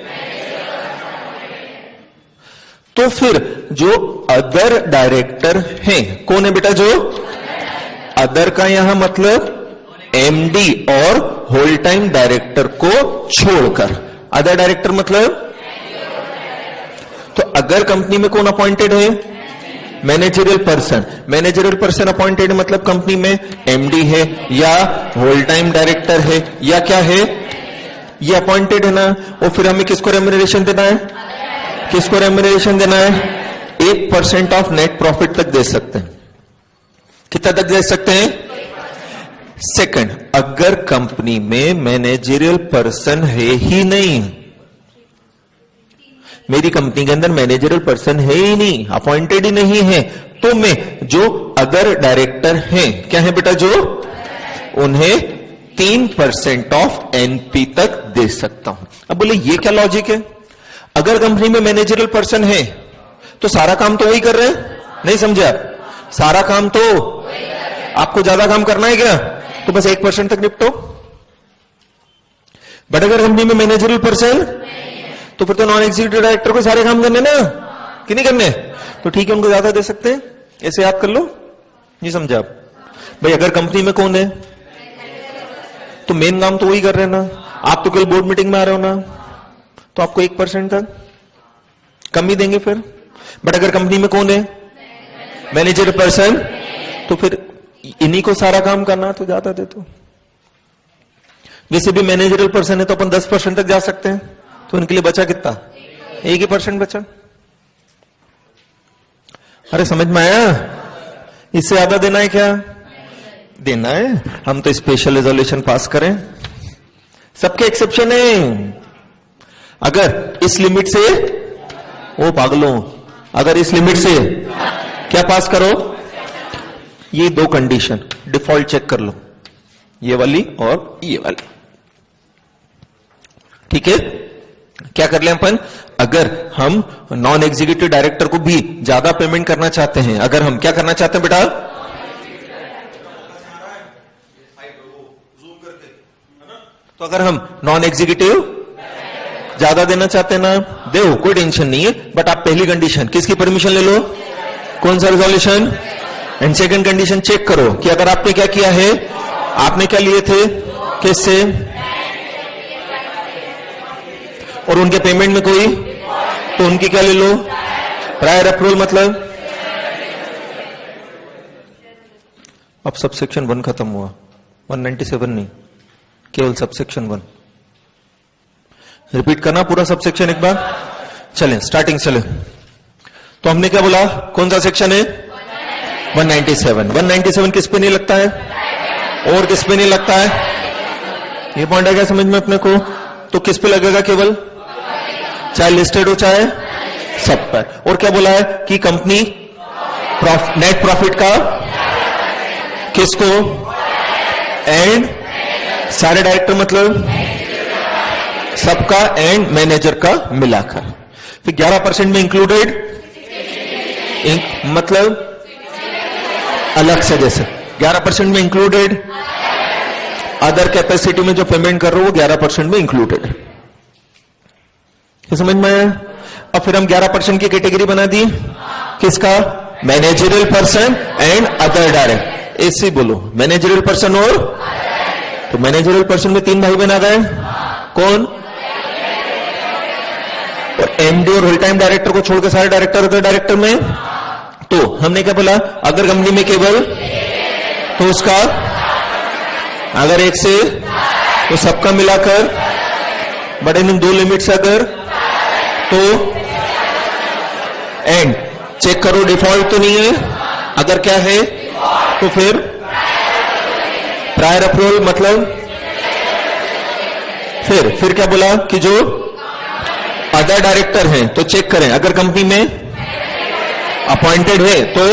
तो फिर जो अदर डायरेक्टर हैं, कौन है बेटा? जो अदर का यहां मतलब एमडी और होल टाइम डायरेक्टर को छोड़कर, अदर डायरेक्टर मतलब, तो अगर कंपनी में कौन अपॉइंटेड है? Managerial person. Managerial person appointed मतलब कंपनी में एमडी है या होल टाइम डायरेक्टर है या क्या है? ये अपॉइंटेड है ना। और फिर हमें किसको रेम्यूनरेशन देना है? किसको रेम्यूनरेशन देना है? 1% ऑफ नेट प्रॉफिट तक दे सकते हैं। कितना तक दे सकते हैं? सेकंड, अगर कंपनी में मैनेजरियल पर्सन है ही नहीं, मेरी कंपनी के अंदर मैनेजरियल पर्सन है ही नहीं, अपॉइंटेड ही नहीं है, तो मैं जो अदर डायरेक्टर हैं, क्या है बेटा? जो उन्हें 3% ऑफ एनपी तक दे सकता हूं। अब बोले ये क्या लॉजिक है? अगर कंपनी में मैनेजरियल पर्सन है तो सारा काम तो वही कर रहे हैं, नहीं समझे आप? सारा काम तो आपको ज्यादा काम करना है क्या? तो बस 1% तक निपटो। बट अगर कंपनी में मैनेजरियल पर्सन, तो फिर तो नॉन एग्जीक्यूटिव डायरेक्टर को सारे काम करने ना, कि नहीं करने? तो ठीक है, उनको ज्यादा दे सकते हैं। ऐसे याद कर लो, ये समझे आप? भाई अगर कंपनी में कौन है तो मेन काम तो वही कर रहे हैं ना। आप तो कल बोर्ड मीटिंग में आ रहे हो ना, तो आपको 1% तक कम ही देंगे फिर। बट अगर कंपनी में कौन है? मैनेजर पर्सन, तो फिर इन्हीं को सारा काम करना, तो ज्यादा दे दो। वैसे भी मैनेजरल पर्सन है तो अपन 10% तक जा सकते हैं, तो उनके लिए बचा कितना? 1% बचा। अरे समझ में आया? इससे ज्यादा देना है क्या? देना है। हम तो स्पेशल रेजोल्यूशन पास करें, सबके एक्सेप्शन है। अगर इस लिमिट से, ओ पागलों, अगर इस लिमिट से क्या पास करो, ये दो कंडीशन डिफॉल्ट चेक कर लो, ये वाली और ये वाली, ठीक है? क्या कर ले अपन? अगर हम नॉन एग्जीक्यूटिव डायरेक्टर को भी ज्यादा पेमेंट करना चाहते हैं, अगर हम क्या करना चाहते हैं बेटा? तो अगर हम नॉन एग्जीक्यूटिव ज्यादा देना चाहते हैं ना, दो, कोई टेंशन नहीं है, बट आप पहली कंडीशन किसकी परमिशन ले लो? कौन सा resolution? And second condition check करो कि अगर आपने क्या किया है, आपने क्या लिए थे, किससे, और उनके पेमेंट में कोई, तो उनकी क्या ले लो? Prior approval. मतलब अब सबसेक्शन 1 खत्म हुआ, 197 नहीं, केवल सबसेक्शन 1। रिपीट करना पूरा सबसेक्शन एक बार। चलें स्टार्टिंग चले। तो हमने क्या बोला, कौन सा सेक्शन है? 197। 197 किस पे नहीं लगता है और किस पे नहीं लगता है? ये पॉइंट आ गया समझ में अपने को? तो किस पे लगेगा? केवल चाहे लिस्टेड हो चाहे सब पर। और क्या बोला है कि कंपनी नेट प्रॉफिट का किसको? एंड सारे डायरेक्टर मतलब सबका एंड मैनेजर का मिलाकर। फिर 11% में इंक्लूडेड, मतलब अलग से, जैसे 11% में इंक्लूडेड, अदर कैपेसिटी में जो पेमेंट कर रहे हो वो 11% में इंक्लूडेड। समझ में आया? अब फिर हम 11% की कैटेगरी बना दी, किसका? Managerial person and other direct. ऐसे बोलो, मैनेजरियल पर्सन और, तो मैनेजरियल पर्सन में 3 भाई बहन आ गए, कौन? और एमडी और होल टाइम डायरेक्टर को छोड़कर सारे डायरेक्टर होते डायरेक्टर में। तो हमने क्या बोला, अगर कंपनी में केवल, तो उसका, अगर एक से तो सबका मिलाकर, बट इन 2 लिमिट से अगर, तो एंड चेक करो डिफॉल्ट तो नहीं है, अगर क्या है तो फिर प्रायर अप्रूवल। मतलब फिर क्या बोला कि जो अदर डायरेक्टर हैं तो चेक करें, अगर कंपनी में अपॉइंटेड है तो,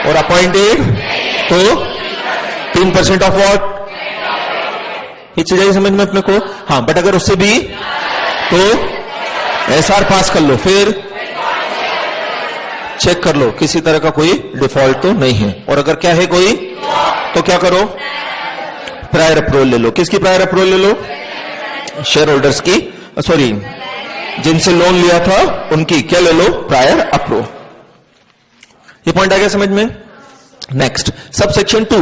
और अपॉइंटेड तो 3% ऑफ वॉट, ये चीज आई समझ में अपने को? हाँ, बट अगर उससे भी तो एसआर पास कर लो, फिर चेक कर लो किसी तरह का कोई डिफॉल्ट तो नहीं है, और अगर क्या है कोई तो क्या करो? प्रायर अप्रूवल ले लो। किसकी प्रायर अप्रूवल ले लो? शेयर होल्डर्स की, सॉरी जिनसे लोन लिया था उनकी क्या ले लो? Prior approval. ये पॉइंट आ गया समझ में? नेक्स्ट सबसेक्शन 2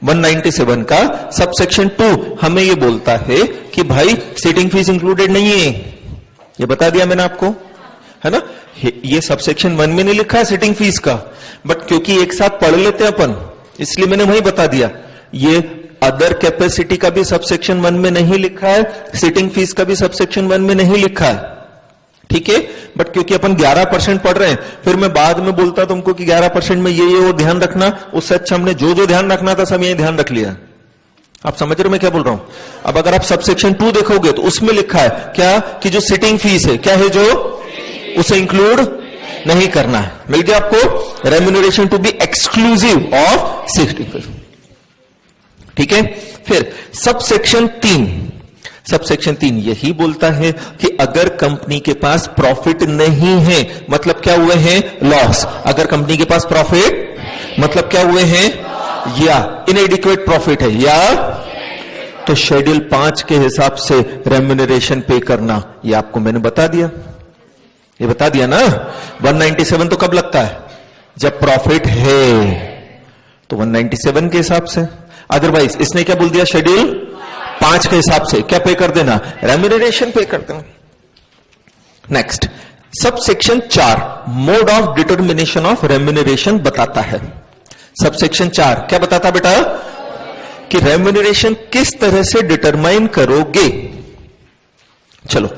197 का सबसेक्शन 2 हमें ये बोलता है कि भाई सीटिंग फीस इंक्लूडेड नहीं है, ये बता दिया मैंने आपको, है ना? ये सबसेक्शन 1 में नहीं लिखा है सीटिंग फीस का, बट क्योंकि एक साथ पढ़ लेते हैं अपन, इसलिए मैंने वही बता दिया। ये अदर कैपेसिटी का भी सबसेक्शन 1 में नहीं लिखा है, सीटिंग फीस का भी सबसेक्शन 1 में नहीं लिखा है, ठीक है? बट क्योंकि अपन 11% पढ़ रहे हैं, फिर मैं बाद में बोलता तुमको कि 11% में ये वो ध्यान रखना, उससे अच्छा हमने जो जो ध्यान रखना था सब ये ध्यान रख लिया। आप समझ रहे हो मैं क्या बोल रहा हूं? अब अगर आप सबसेक्शन 2 देखोगे तो उसमें लिखा है क्या कि जो सिटिंग फीस है क्या है, जो उसे इंक्लूड नहीं करना है। मिल गया आपको? Remuneration to be exclusive of sitting fees, ठीक है? फिर सबसेक्शन 3 यही बोलता है कि अगर कंपनी के पास प्रॉफिट नहीं है, मतलब क्या हुए हैं? लॉस। अगर कंपनी के पास प्रॉफिट मतलब क्या हुए हैं? या इनएडिक्वेट प्रॉफिट है, या तो शेड्यूल 5 के हिसाब से रेम्यूनरेशन पे करना। ये आपको मैंने बता दिया, ये बता दिया ना। 197 तो कब लगता है? जब प्रॉफिट है, तो 197 के हिसाब से। अदरवाइज इसने क्या बोल दिया? शेड्यूल 5 के हिसाब से क्या पे कर देना? रेम्यूनरेशन पे कर देना। Next subsection 4 mode of determination of remuneration बताता है। सबसेक्शन 4 क्या बताता बेटा? कि रेम्यूनरेशन किस तरह से डिटरमाइन करोगे। चलो,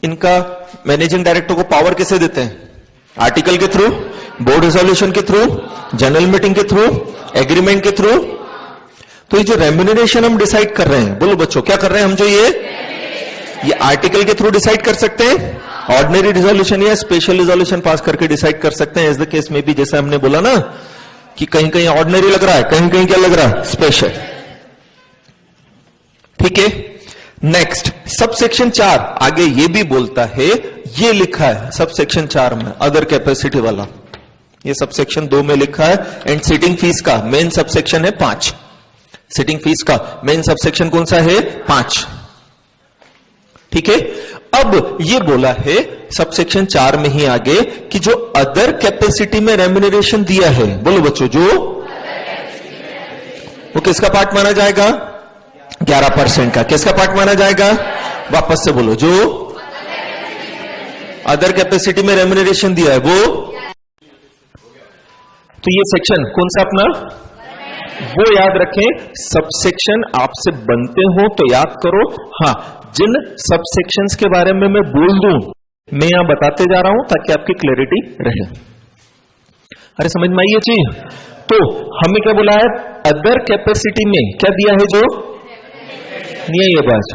इनका मैनेजिंग डायरेक्टर को पावर कैसे देते हैं? आर्टिकल के थ्रू, बोर्ड रेजोल्यूशन के थ्रू, जनरल मीटिंग के थ्रू, एग्रीमेंट के थ्रू। तो ये जो रेम्यूनरेशन हम डिसाइड कर रहे हैं, बोलो बच्चों क्या कर रहे हैं हम? जो ये आर्टिकल के थ्रू डिसाइड कर सकते हैं, ऑर्डिनरी रिजोल्यूशन या स्पेशल रिजोल्यूशन पास करके डिसाइड कर सकते हैं। एज द केस में भी जैसे हमने बोला ना कि कहीं कहीं ऑर्डिनरी लग रहा है, कहीं कहीं क्या लग रहा है? स्पेशल। ठीक है, नेक्स्ट सब सेक्शन 4 आगे ये भी बोलता है, ये लिखा है सब सेक्शन 4 में अदर कैपेसिटी वाला, ये सब सेक्शन 2 में लिखा है। एंड सिटिंग फीस का मेन सब सेक्शन है 5। सिटिंग फीस का मेन सब सेक्शन कौन सा है? 5। ठीक है, अब ये बोला है सब सेक्शन 4 में ही आगे कि जो अदर कैपेसिटी में रेम्यूनरेशन दिया है, बोलो बच्चों, जो वो किसका पार्ट माना जाएगा? 11% का। किसका पार्ट माना जाएगा? वापस से बोलो, जो अदर कैपेसिटी में रेम्यूनरेशन दिया है वो। तो ये सेक्शन कौन सा अपना? वो याद रखें, सब सेक्शन आपसे बनते हो तो याद करो। हाँ, जिन सब सेक्शंस के बारे में मैं बोल दूं, मैं यहां बताते जा रहा हूं ताकि आपकी क्लैरिटी रहे। अरे समझ में आई ये चीज? तो हमें क्या बोला है? अदर कैपेसिटी में क्या दिया है? जो नहीं है ये बात,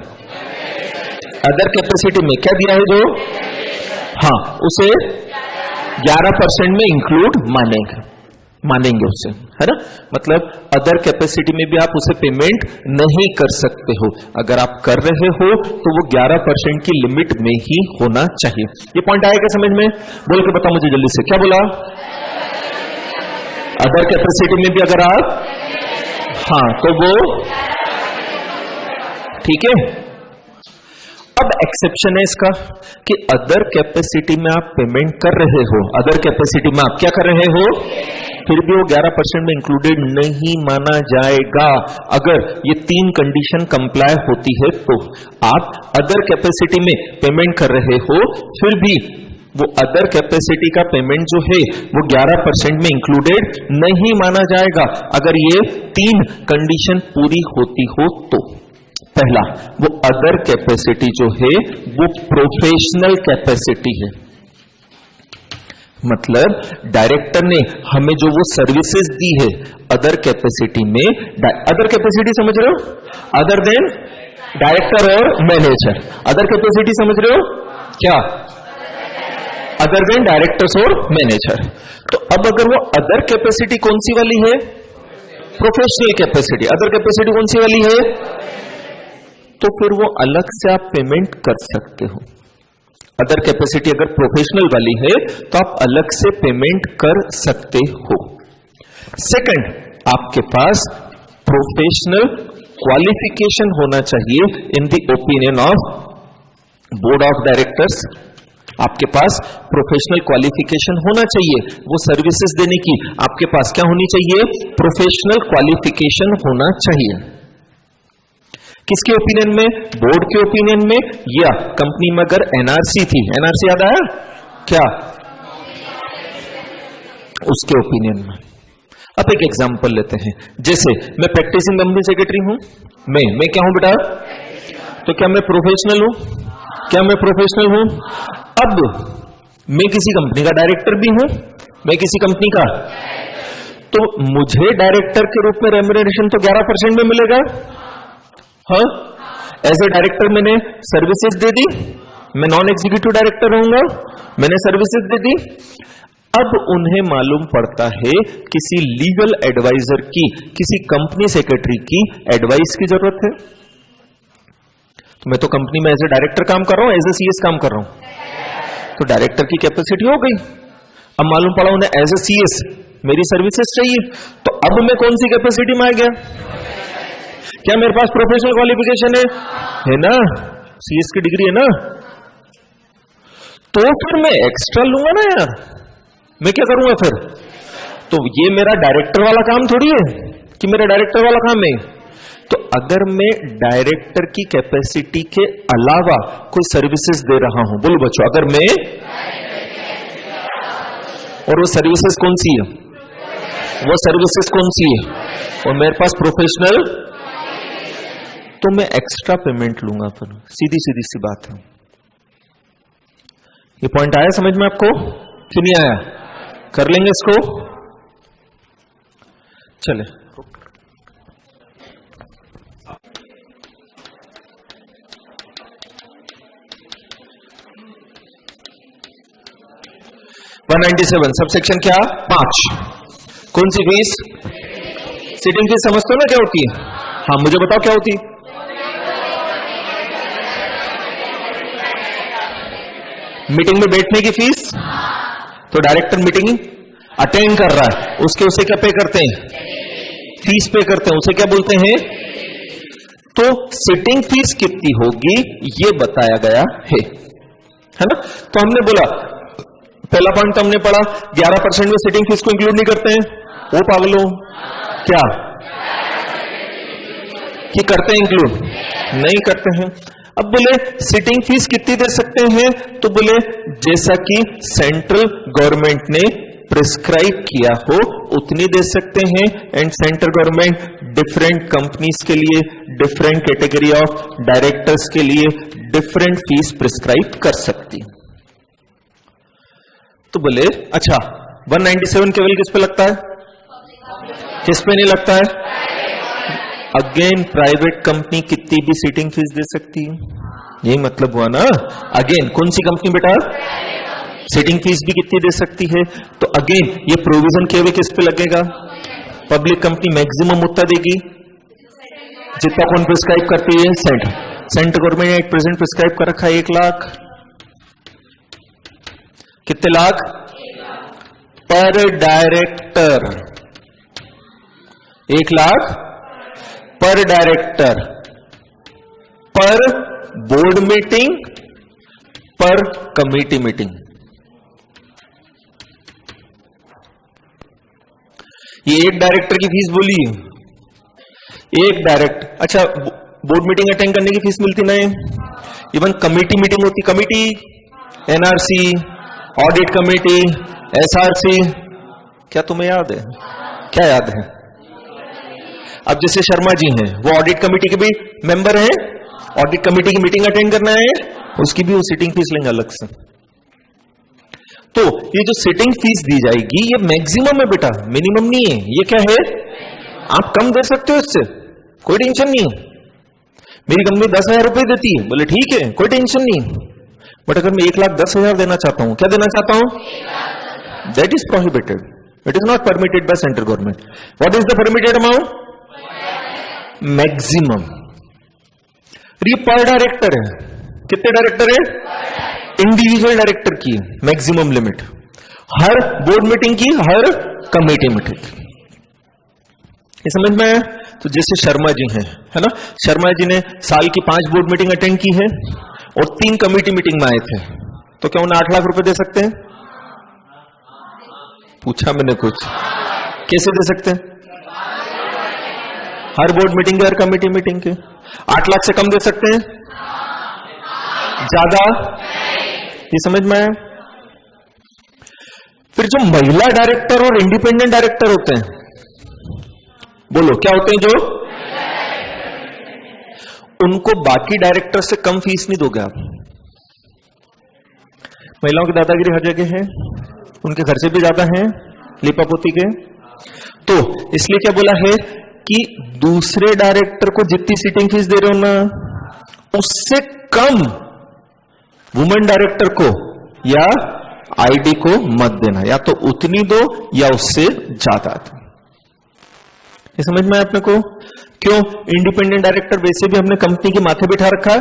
अदर कैपेसिटी में क्या दिया है? जो हाँ, उसे 11% में इंक्लूड मानेंगे उससे, है ना? मतलब अदर कैपेसिटी में भी आप उसे पेमेंट नहीं कर सकते हो। अगर आप कर रहे हो तो वो 11% की लिमिट में ही होना चाहिए। ये पॉइंट आएगा समझ में? बोल के बताओ मुझे जल्दी से, क्या बोला? अदर कैपेसिटी में भी अगर आप, हाँ, तो वो ठीक है। अब एक्सेप्शन है इसका कि अदर कैपेसिटी में आप पेमेंट कर रहे हो, अदर कैपेसिटी में आप क्या कर रहे हो, फिर भी वो 11% में इंक्लूडेड नहीं माना जाएगा। अगर ये 3 कंडीशन कंप्लाई होती है तो आप अदर कैपेसिटी में पेमेंट कर रहे हो, फिर भी वो अदर कैपेसिटी का पेमेंट जो है वो 11% में इंक्लूडेड नहीं माना जाएगा। अगर ये 3 कंडीशन पूरी होती हो तो पहला, वो अदर कैपेसिटी जो है वो प्रोफेशनल कैपेसिटी है। मतलब डायरेक्टर ने हमें जो वो सर्विसेज दी है अदर कैपेसिटी में, अदर कैपेसिटी समझ रहे हो? अदर देन डायरेक्टर और मैनेजर। अदर कैपेसिटी समझ रहे हो क्या? अदर देन डायरेक्टर्स और मैनेजर। तो अब अगर वो अदर कैपेसिटी कौन सी वाली है? Professional capacity. अदर कैपेसिटी कौन सी वाली है? तो फिर वो अलग से आप पेमेंट कर सकते हो। अदर कैपेसिटी अगर प्रोफेशनल वाली है तो आप अलग से पेमेंट कर सकते हो। सेकंड, आपके पास प्रोफेशनल क्वालिफिकेशन होना चाहिए in the opinion of board of directors. आपके पास प्रोफेशनल क्वालिफिकेशन होना चाहिए, वो सर्विसेज देने की आपके पास क्या होनी चाहिए? प्रोफेशनल क्वालिफिकेशन होना चाहिए। किसके ओपिनियन में? बोर्ड के ओपिनियन में, या कंपनी में अगर एनआरसी थी, एनआरसी याद आया क्या? उसके ओपिनियन में। अब एक एग्जांपल लेते हैं, जैसे मैं प्रैक्टिसिंग कंपनी सेक्रेटरी हूं, मैं क्या हूं बेटा? तो क्या मैं प्रोफेशनल हूं? क्या मैं प्रोफेशनल हूं? अब मैं किसी कंपनी का डायरेक्टर भी हूं, मैं किसी कंपनी का, तो मुझे डायरेक्टर के रूप में रेम्यूनरेशन तो 11% में मिलेगा। हाँ, एज ए डायरेक्टर मैंने सर्विसेज दे दी, मैं नॉन एग्जीक्यूटिव डायरेक्टर रहूंगा, मैंने सर्विसेज दे दी। अब उन्हें मालूम पड़ता है किसी लीगल एडवाइजर की, किसी कंपनी सेक्रेटरी की एडवाइस की जरूरत है। तो मैं तो कंपनी में एज ए डायरेक्टर काम कर रहा हूं, एज ए सीएस काम कर रहा हूं, तो डायरेक्टर की कैपेसिटी हो गई। अब मालूम पड़ा उन्हें एज ए सीएस मेरी सर्विसेज चाहिए, तो अब मैं कौन सी कैपेसिटी में आ गया? क्या मेरे पास प्रोफेशनल क्वालिफिकेशन है ना? सीएस की डिग्री है ना? तो फिर मैं एक्स्ट्रा लूंगा ना यार, मैं क्या करूंगा फिर? तो ये मेरा डायरेक्टर वाला काम थोड़ी है कि मेरा डायरेक्टर वाला काम है। तो अगर मैं डायरेक्टर की कैपेसिटी के अलावा कोई सर्विसेज दे रहा हूं, बोलो बच्चों, अगर मैं, और वो सर्विसेज कौन सी है? वो सर्विसेज कौन सी है? और मेरे पास प्रोफेशनल तो मैं एक्स्ट्रा पेमेंट लूंगा, पर सीधी सीधी सी बात है। ये पॉइंट आया समझ में आपको कि नहीं आया? कर लेंगे इसको, चले। वन 197 सब सेक्शन क्या? 5। कौन सी फीस? सिटिंग फीस समझते हो ना क्या होती है? हाँ मुझे बताओ क्या होती है? मीटिंग में बैठने की फीस। तो डायरेक्टर मीटिंग अटेंड कर रहा है, उसके उसे क्या पे करते हैं? फीस पे करते हैं, उसे क्या बोलते हैं? तो सिटिंग फीस कितनी होगी ये बताया गया है ना? तो हमने बोला, पहला पॉइंट हमने पढ़ा 11% में सिटिंग फीस को इंक्लूड नहीं करते हैं। वो पागलो क्या कि करते हैं इंक्लूड? नहीं करते हैं। अब बोले सिटिंग फीस कितनी दे सकते हैं? तो बोले जैसा कि सेंट्रल गवर्नमेंट ने प्रिस्क्राइब किया हो उतनी दे सकते हैं। And central government different companies के लिए, डिफरेंट कैटेगरी ऑफ डायरेक्टर्स के लिए डिफरेंट फीस प्रिस्क्राइब कर सकती। तो बोले अच्छा 197 केवल किस पे लगता है? किस पे नहीं लगता है? अगेन प्राइवेट कंपनी कितनी भी सिटिंग फीस दे सकती है, यही मतलब हुआ ना। अगेन कौन सी कंपनी बेटा? सिटिंग फीस भी कितनी दे सकती है। तो अगेन ये प्रोविजन केवल किस पे लगेगा? पब्लिक कंपनी मैक्सिमम उतना देगी जितना कौन प्रिस्क्राइब करती है? सेंट्रल गवर्नमेंट ने 8% प्रिस्क्राइब कर रखा है 1 लाख। कितने लाख पर डायरेक्टर? 1 लाख पर डायरेक्टर, पर बोर्ड मीटिंग, पर कमेटी मीटिंग। ये एक डायरेक्टर की फीस बोली, एक डायरेक्टर। अच्छा बोर्ड मीटिंग अटेंड करने की फीस मिलती नहीं, इवन कमेटी मीटिंग होती, committee NRC, audit committee, SRC, क्या तुम्हें याद है? क्या याद है? अब जैसे शर्मा जी हैं वो ऑडिट कमेटी के भी मेंबर हैं, ऑडिट कमेटी की मीटिंग अटेंड करना है, उसकी भी वो सिटिंग फीस लेंगे अलग से। तो ये जो सिटिंग फीस दी जाएगी ये मैक्सिमम है बेटा, मिनिमम नहीं है। ये क्या है? आप कम दे सकते हो, इससे कोई टेंशन नहीं है। मेरी कंपनी 10,000 रुपए देती है, बोले ठीक है कोई टेंशन नहीं। बट अगर मैं 1,10,000 देना चाहता हूं, क्या देना चाहता हूं? That is prohibited, it is not permitted by central government. What is the permitted amount? Maximum. ये पर डायरेक्टर है, कितने डायरेक्टर है? इंडिविजुअल डायरेक्टर की मैक्सिमम लिमिट, हर बोर्ड मीटिंग की, हर कमेटी मीटिंग की। ये समझ में आया? तो जैसे शर्मा जी हैं, है ना, शर्मा जी ने साल की 5 बोर्ड मीटिंग अटेंड की है और 3 कमेटी मीटिंग में आए थे, तो क्या उन्हें 8 लाख रुपए दे सकते हैं? पूछा मैंने कुछ, कैसे दे सकते हैं? हर बोर्ड मीटिंग के, हर कमेटी मीटिंग के। 8 लाख से कम दे सकते हैं? ज्यादा? ये समझ में आया? फिर जो महिला डायरेक्टर और इंडिपेंडेंट डायरेक्टर होते हैं, बोलो क्या होते हैं? जो उनको बाकी डायरेक्टर से कम फीस नहीं दोगे आप। महिलाओं की दादागिरी हर जगह है, उनके खर्चे भी ज्यादा हैं लिपापोती के। तो इसलिए क्या बोला है कि दूसरे डायरेक्टर को जितनी सिटिंग फीस दे रहे हो ना, उससे कम वुमेन डायरेक्टर को या आईडी को मत देना, या तो उतनी दो या उससे ज्यादा दो। ये समझ में आया अपने को? क्यों? इंडिपेंडेंट डायरेक्टर वैसे भी हमने कंपनी के माथे बिठा रखा है,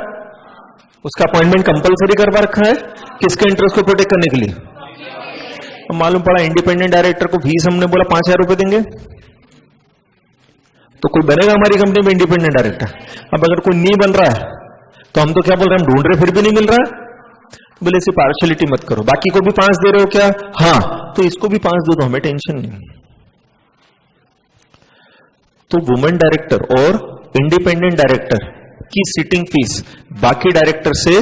उसका अपॉइंटमेंट कंपलसरी करवा रखा है, किसके इंटरेस्ट को प्रोटेक्ट करने के लिए। तो मालूम पड़ा इंडिपेंडेंट डायरेक्टर को फीस हमने बोला 5,000 रुपए देंगे, तो कोई बनेगा हमारी कंपनी में इंडिपेंडेंट डायरेक्टर? अब अगर कोई नहीं बन रहा है तो हम तो क्या बोल रहे हैं, हम ढूंढ रहे फिर भी नहीं मिल रहा है। तो बोले ऐसी पार्शियलिटी मत करो, बाकी को भी 5 दे रहे हो क्या? हाँ, तो इसको भी 5 दे दो, हमें टेंशन नहीं। तो वुमेन डायरेक्टर और इंडिपेंडेंट डायरेक्टर की सिटिंग फीस बाकी डायरेक्टर से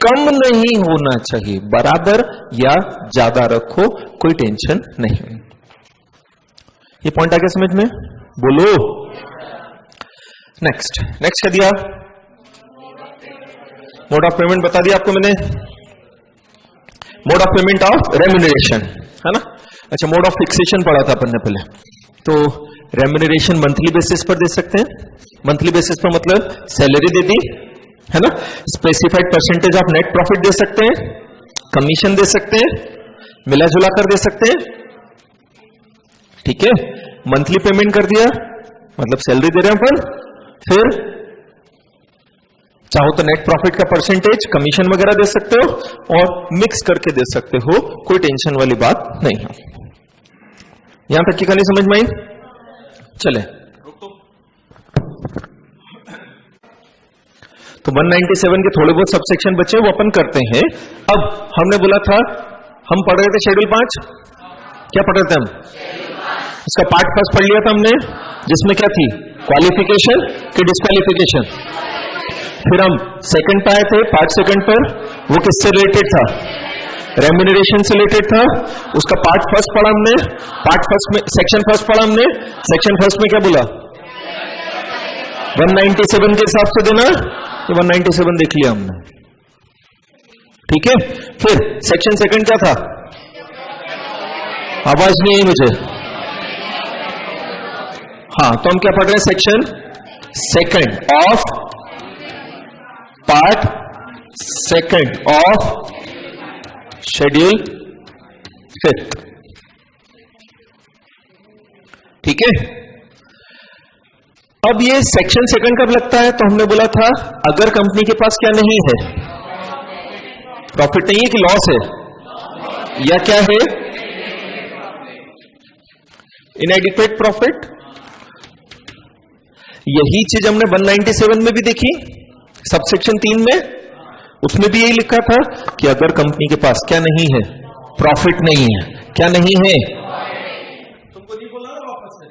कम नहीं होना चाहिए, बराबर या ज्यादा रखो, कोई टेंशन नहीं। ये पॉइंट आ गया समझ में? बोलो। नेक्स्ट क्या दिया? मोड ऑफ पेमेंट बता दिया आपको मैंने, mode of payment of remuneration, है ना? अच्छा, मोड ऑफ फिक्सेशन पढ़ा था अपन ने पहले। तो रेम्यूनरेशन मंथली बेसिस पर दे सकते हैं। मंथली बेसिस पर मतलब सैलरी दे दी, है ना? Specified percentage of net profit दे सकते हैं, कमीशन दे सकते हैं, मिला जुला कर दे सकते हैं। ठीक है, मंथली पेमेंट कर दिया मतलब सैलरी दे रहे हैं अपन, फिर चाहो तो नेट प्रॉफिट का परसेंटेज, कमीशन वगैरह दे सकते हो और मिक्स करके दे सकते हो, कोई टेंशन वाली बात नहीं है। यहां तक की कहानी समझ में आई? चले तो 197 के थोड़े बहुत सबसेक्शन बचे वो अपन करते हैं। अब हमने बोला था, हम पढ़ रहे थे शेड्यूल 5, क्या पढ़ रहे थे हम? इसका पार्ट फर्स्ट पढ़ लिया था हमने, जिसमें क्या थी? क्वालिफिकेशन कि डिस्क्वालिफिकेशन। फिर हम सेकंड पे आए थे, पार्ट सेकंड पर, वो किससे रिलेटेड था? रेम्यूनरेशन से रिलेटेड था। उसका पार्ट फर्स्ट पढ़ा हमने, पार्ट फर्स्ट में सेक्शन फर्स्ट पढ़ा हमने। सेक्शन फर्स्ट में क्या बोला? 197 के हिसाब से देना, तो 197 देख लिया हमने। ठीक है, फिर सेक्शन सेकंड क्या था? आवाज नहीं आई मुझे। हाँ, तो हम क्या पढ़ रहे हैं? Section second of part second of schedule 5। ठीक है, अब ये सेक्शन सेकंड कब लगता है? तो हमने बोला था अगर कंपनी के पास क्या नहीं है, प्रॉफिट नहीं है कि लॉस है, या क्या है? इनएडिक्वेट प्रॉफिट। यही चीज हमने 197 में भी देखी, सबसेक्शन 3 में, उसमें भी यही लिखा था कि अगर कंपनी के पास क्या नहीं है? प्रॉफिट नहीं है। क्या नहीं है? तुमको नहीं बोला ना वापस से,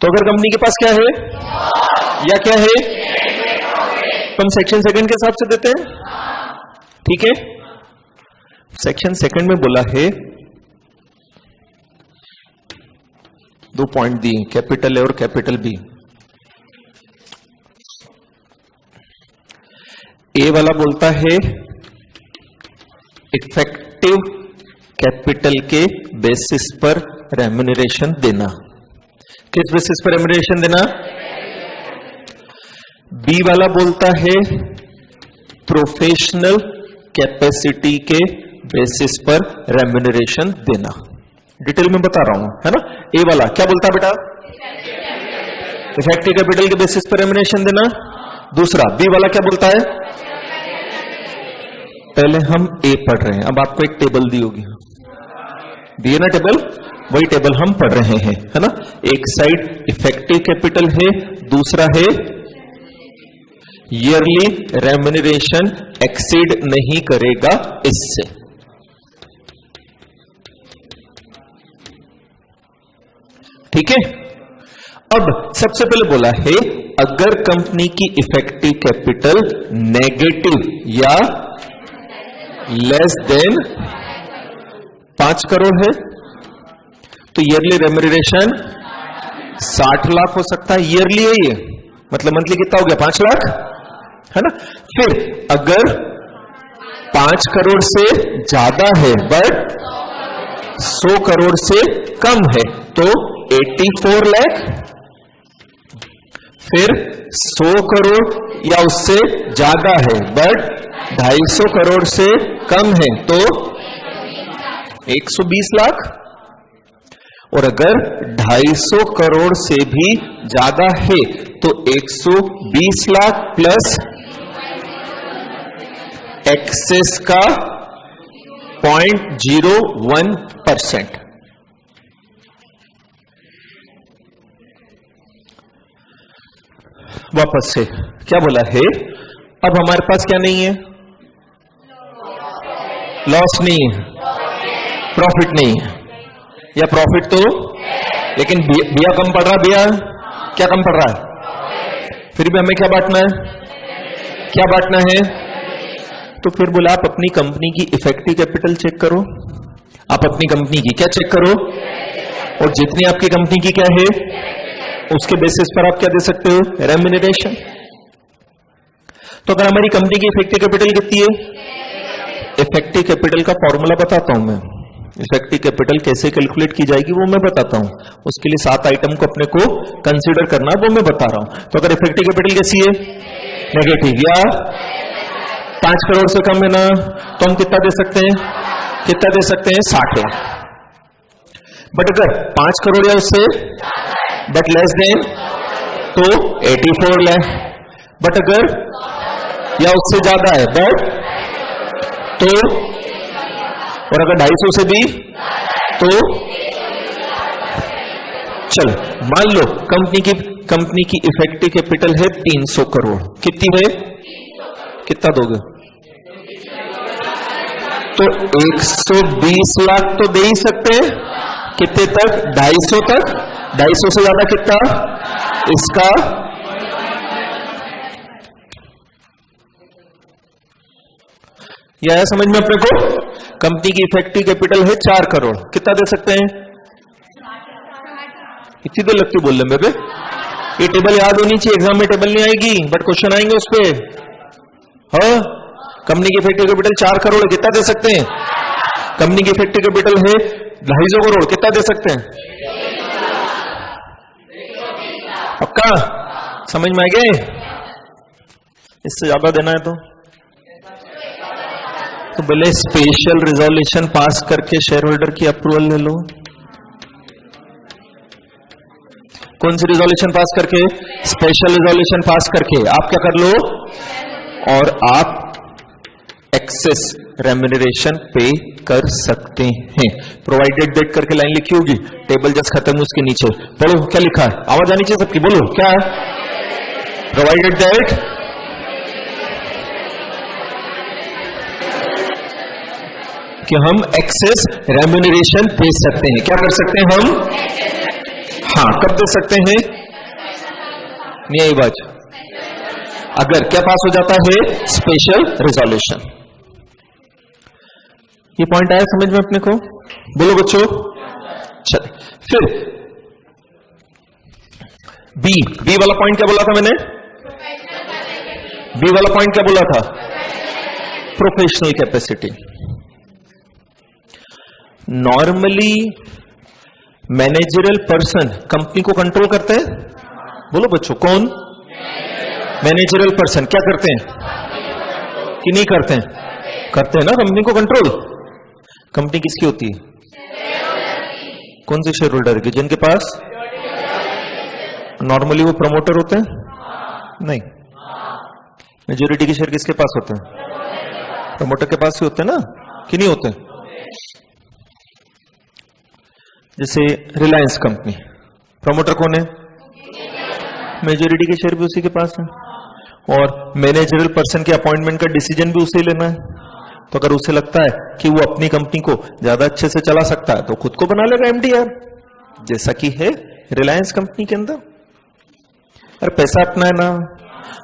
तो अगर कंपनी के पास क्या है या क्या है, तो हम सेक्शन सेकंड के हिसाब से देते हैं। ठीक है, सेक्शन सेकंड में बोला है, 2 पॉइंट दिए, कैपिटल ए और कैपिटल बी। ए वाला बोलता है इफेक्टिव कैपिटल के बेसिस पर रेम्यूनरेशन देना। किस बेसिस पर रेम्यूनरेशन देना? बी वाला बोलता है प्रोफेशनल कैपेसिटी के बेसिस पर रेम्यूनरेशन देना। डिटेल में बता रहा हूं, है ना? ए वाला क्या बोलता है बेटा? इफेक्टिव कैपिटल के बेसिस पर रेम्यूनरेशन देना। दूसरा बी वाला क्या बोलता है? पहले हम ए पढ़ रहे हैं, अब आपको एक टेबल दी होगी, दिए ना टेबल, वही टेबल हम पढ़ रहे हैं, है ना? एक साइड इफेक्टिव कैपिटल है, दूसरा है ईयरली रेम्यूनरेशन एक्सीड नहीं करेगा इससे। ठीक है, अब सबसे पहले बोला है अगर कंपनी की इफेक्टिव कैपिटल नेगेटिव या लेस देन 5 करोड़ है तो ईयरली रेम्यूनरेशन 60 लाख हो सकता है। ईयरली है ये, मतलब मंथली कितना हो गया? 5 लाख, है ना? फिर अगर 5 करोड़ से ज्यादा है बट 100 करोड़ से कम है तो 84 लाख। फिर 100 करोड़ या उससे ज्यादा है बट 250 करोड़ से कम है तो 120 लाख। और अगर 250 करोड़ से भी ज्यादा है तो 120 लाख प्लस एक्सेस का 0.01%। वापस से क्या बोला है? अब हमारे पास क्या नहीं है? लॉस नहीं है, प्रॉफिट नहीं है, या प्रॉफिट तो, लेकिन बिया कम पड़ रहा। बिया क्या कम पड़ रहा है? फिर भी हमें क्या बांटना है? क्या बांटना है? तो फिर बोला आप अपनी कंपनी की इफेक्टिव कैपिटल चेक करो। आप अपनी कंपनी की क्या चेक करो? और जितनी आपकी कंपनी की क्या है उसके बेसिस पर आप क्या दे सकते हो, रेम्यूनरेशन। तो अगर हमारी कंपनी की इफेक्टिव कैपिटल कितनी है, इफेक्टिव कैपिटल का फॉर्मूला बताता हूं मैं। इफेक्टिव कैपिटल कैसे कैलकुलेट की जाएगी वो मैं बताता हूं, उसके लिए 7 आइटम को अपने को कंसीडर करना वो मैं बता रहा हूं। तो अगर इफेक्टिव कैपिटल कैसी है, नेगेटिव या 5 करोड़ से कम है ना, तो हम कितना दे सकते हैं, कितना दे सकते हैं, 60 लाख। बट अगर 5 करोड़ या उससे बट लेस देन तो 84 लाख। बट अगर या उससे ज्यादा है बट तो, और अगर 250 से भी तो, चल मान लो कंपनी की इफेक्टिव कैपिटल है 300 करोड़। कितनी है, कितना दोगे, तो 120 लाख तो दे ही सकते हैं। कितने तक, 250 तक। 250 से ज्यादा कितना, इसका यह है समझ में अपने को। कंपनी की इफेक्टिव कैपिटल है 4 करोड़, कितना दे सकते हैं, इतनी देर लगती बोल रहे बेबे, ये टेबल याद होनी चाहिए, एग्जाम में टेबल नहीं आएगी बट क्वेश्चन आएंगे उस पर। हाँ, कंपनी की इफेक्टिव कैपिटल 4 करोड़, कितना दे सकते हैं, कंपनी की इफेक्टिव कैपिटल है 250 करोड़, कितना दे सकते हैं, पक्का समझ में आ गए। इससे ज्यादा देना है तो भले स्पेशल रिजोल्यूशन पास करके शेयर होल्डर की अप्रूवल ले लो। कौन सी रिजोल्यूशन पास करके, स्पेशल रिजोल्यूशन पास करके आप क्या कर लो, और आप एक्सेस रेम्यूनरेशन पे कर सकते हैं। प्रोवाइडेड दैट करके लाइन लिखी होगी, टेबल जस्ट खत्म उसके नीचे पढ़ो क्या लिखा है, आवाज आनी चाहिए सबकी, बोलो क्या है, प्रोवाइडेड दैट कि हम एक्सेस रेम्यूनरेशन दे सकते हैं। क्या कर सकते हैं हम, हाँ कब दे सकते हैं, नहीं आई बात, अगर क्या पास हो जाता है, स्पेशल रिजोल्यूशन। ये पॉइंट आया समझ में अपने को, बोलो बच्चों। चल फिर बी वाला पॉइंट क्या बोला था मैंने, बी वाला पॉइंट क्या बोला था, professional capacity. Normally managerial person company को कंट्रोल करते हैं, बोलो बच्चों कौन, मैनेजरल पर्सन क्या करते हैं कि नहीं करते हैं, करते हैं ना कंपनी को कंट्रोल। कंपनी किसकी होती है, कौन से शेयर होल्डर की, जिनके पास नॉर्मली वो प्रमोटर होते हैं, नहीं, मेजोरिटी के शेयर किसके पास होते हैं, प्रमोटर के पास ही होते हैं ना, कि नहीं होते। जैसे रिलायंस कंपनी, प्रमोटर कौन है, मेजोरिटी के शेयर भी उसी के पास है, और मैनेजरल पर्सन के अपॉइंटमेंट का डिसीजन भी उसे ही लेना है। तो अगर उसे लगता है कि वो अपनी कंपनी को ज्यादा अच्छे से चला सकता है तो खुद को बना लेगा एमडी यार, जैसा कि है रिलायंस कंपनी के अंदर। अरे पैसा अपना है ना,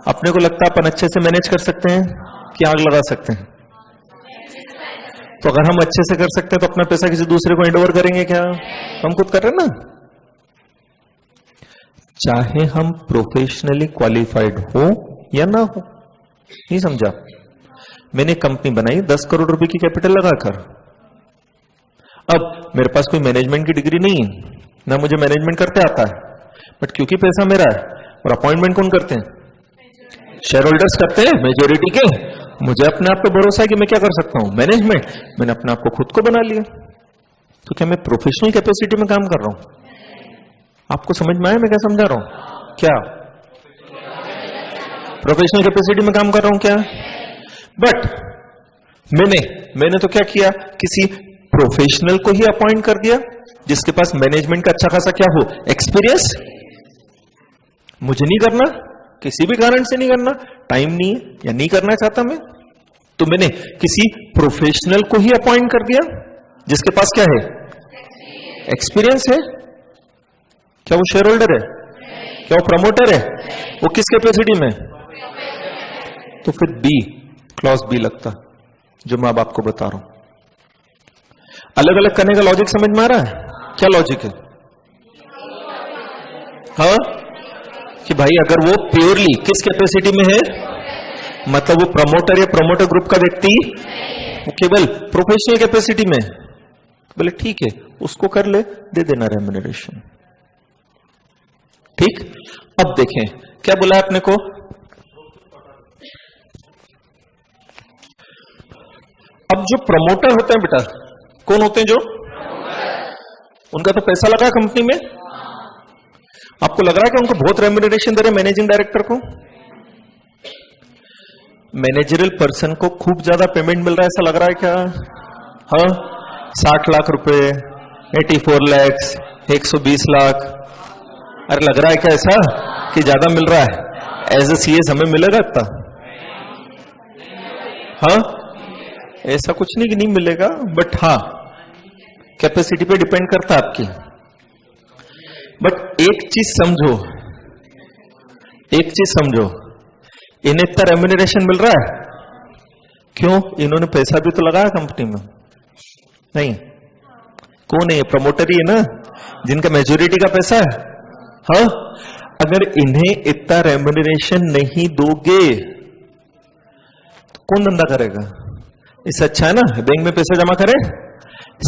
अपने को लगता है अपन अच्छे से मैनेज कर सकते हैं कि आग लगा सकते हैं। तो अगर हम अच्छे से कर सकते हैं तो अपना पैसा किसी दूसरे को हैंडओवर करेंगे क्या, हम खुद कर रहे हैं ना। चाहे हम प्रोफेशनली क्वालिफाइड हो या ना हो, नहीं समझा। मैंने कंपनी बनाई 10 करोड़ रुपए की कैपिटल लगाकर, अब मेरे पास कोई मैनेजमेंट की डिग्री नहीं है, ना मुझे मैनेजमेंट करते आता है, बट क्योंकि पैसा मेरा है और अपॉइंटमेंट कौन करते हैं, शेयर होल्डर्स करते हैं मेजोरिटी के, मुझे अपने आप पे भरोसा है कि मैं क्या कर सकता हूं, मैनेजमेंट, मैंने अपने आप को खुद को बना लिया। तो क्या मैं प्रोफेशनल कैपेसिटी में काम कर रहा हूं, आपको समझ में आया मैं क्या समझा रहा हूं, क्या प्रोफेशनल कैपेसिटी में काम कर रहा हूं क्या। बट मैंने तो क्या किया, किसी प्रोफेशनल को ही अपॉइंट कर दिया जिसके पास मैनेजमेंट का अच्छा खासा क्या हो, एक्सपीरियंस। मुझे नहीं करना, किसी भी कारण से नहीं करना, टाइम नहीं है या नहीं करना चाहता मैं, तो मैंने किसी प्रोफेशनल को ही अपॉइंट कर दिया जिसके पास क्या है, एक्सपीरियंस है। क्या वो शेयर होल्डर है, क्या वो प्रमोटर है, वो किस कैपेसिटी में, तो फिर बी, क्लॉज बी लगता, जो मैं अब आपको बता रहा हूं। अलग अलग करने का लॉजिक समझ में आ रहा है, क्या लॉजिक है, हाँ, कि भाई अगर वो प्योरली किस कैपेसिटी में है, मतलब वो प्रमोटर या प्रमोटर ग्रुप का व्यक्ति, वो केवल प्रोफेशनल कैपेसिटी में, बोले ठीक है उसको कर ले, दे देना रेम्यूनरेशन। ठीक, अब देखें क्या बोला आपने को, अब जो प्रमोटर होते हैं बेटा, कौन होते हैं जो, उनका तो पैसा लगा कंपनी में, आपको लग रहा है कि उनको बहुत रेम्यूनरेशन दे रहे मैनेजिंग डायरेक्टर को, मैनेजरल पर्सन को खूब ज्यादा पेमेंट मिल रहा है ऐसा लग रहा है क्या? हाँ, 60 लाख रुपए, 84 लाख, 120 लाख, अरे लग रहा है क्या ऐसा कि ज्यादा मिल रहा है? एज ए सीएस हमें मिलेगा इतना? हाँ, ऐसा कुछ नहीं कि नहीं मिलेगा, बट हाँ कैपेसिटी पे डिपेंड करता है आपकी। बट एक चीज समझो, एक चीज समझो, इन्हें इतना रेम्यूनरेशन मिल रहा है क्यों? इन्होंने पैसा भी तो लगाया कंपनी में, नहीं? कौन है ये? प्रमोटर ही है ना, जिनका मेजोरिटी का पैसा है। हाँ, अगर इन्हें इतना रेम्यूनरेशन नहीं दोगे तो कौन धंधा करेगा? इससे अच्छा है ना बैंक में पैसा जमा करें,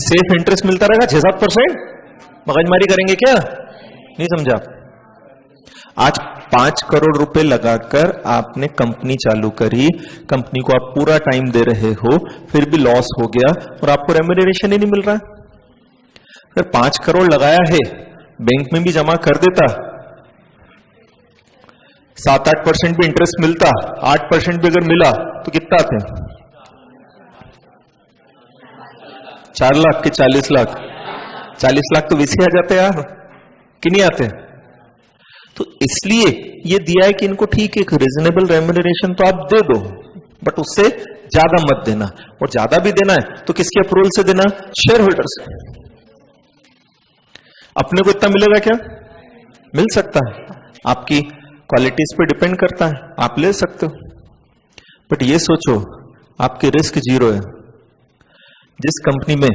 सेफ इंटरेस्ट मिलता रहेगा 6-7%, मगजमारी करेंगे क्या? नहीं समझा? आज 5 करोड़ रुपए लगाकर आपने कंपनी चालू करी, कंपनी को आप पूरा टाइम दे रहे हो, फिर भी लॉस हो गया और आपको रेम्यूनरेशन ही नहीं मिल रहा है। अगर 5 करोड़ लगाया है, बैंक में भी जमा कर देता, 7-8% भी इंटरेस्ट मिलता, 8% भी अगर मिला तो कितना आते हैं? 4 लाख के 40 लाख, 40 लाख तो वैसे आ जाते यार, कि नहीं आते? तो इसलिए ये दिया है कि इनको ठीक है, रीजनेबल रेम्यूनरेशन तो आप दे दो, बट उससे ज्यादा मत देना, और ज्यादा भी देना है तो किसके अप्रूवल से देना? शेयर होल्डर से। अपने को इतना मिलेगा क्या? मिल सकता है, आपकी क्वालिटीज पे डिपेंड करता है, आप ले सकते हो, बट ये सोचो आपके रिस्क 0 है। जिस कंपनी में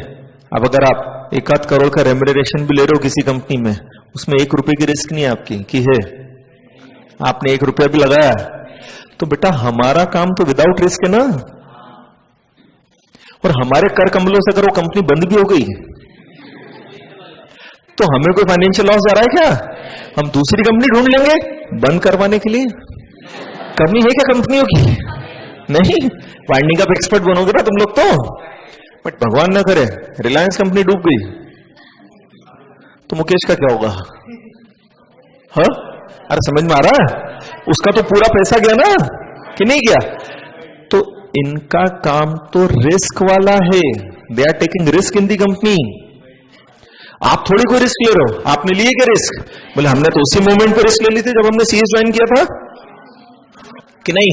अब अगर आप 1-8 करोड़ का रेम्यूनरेशन भी ले रहे हो किसी कंपनी में, उसमें 1 रुपए की रिस्क नहीं है आपकी, की है? आपने 1 रुपया भी लगाया तो बेटा हमारा काम तो विदाउट रिस्क है ना, और हमारे कर कमलों से अगर वो कंपनी बंद भी हो गई तो हमें कोई फाइनेंशियल लॉस आ रहा है क्या? हम दूसरी कंपनी ढूंढ लेंगे बंद करवाने के लिए। कमी है क्या कंपनियों की? नहीं, वाइंडिंग अप एक्सपर्ट बनोगे ना तुम लोग तो, बट भगवान ना करे रिलायंस कंपनी डूब गई तो मुकेश का क्या होगा? हाँ, अरे समझ में आ रहा है? उसका तो पूरा पैसा गया ना, कि नहीं गया? तो इनका काम तो रिस्क वाला है, they are taking risk in the company. आप थोड़ी कोई रिस्क ले रहे हो, आपने लिए क्या रिस्क? बोले हमने तो उसी मोमेंट पर रिस्क ले ली थी जब हमने सीएस ज्वाइन किया था, कि नहीं?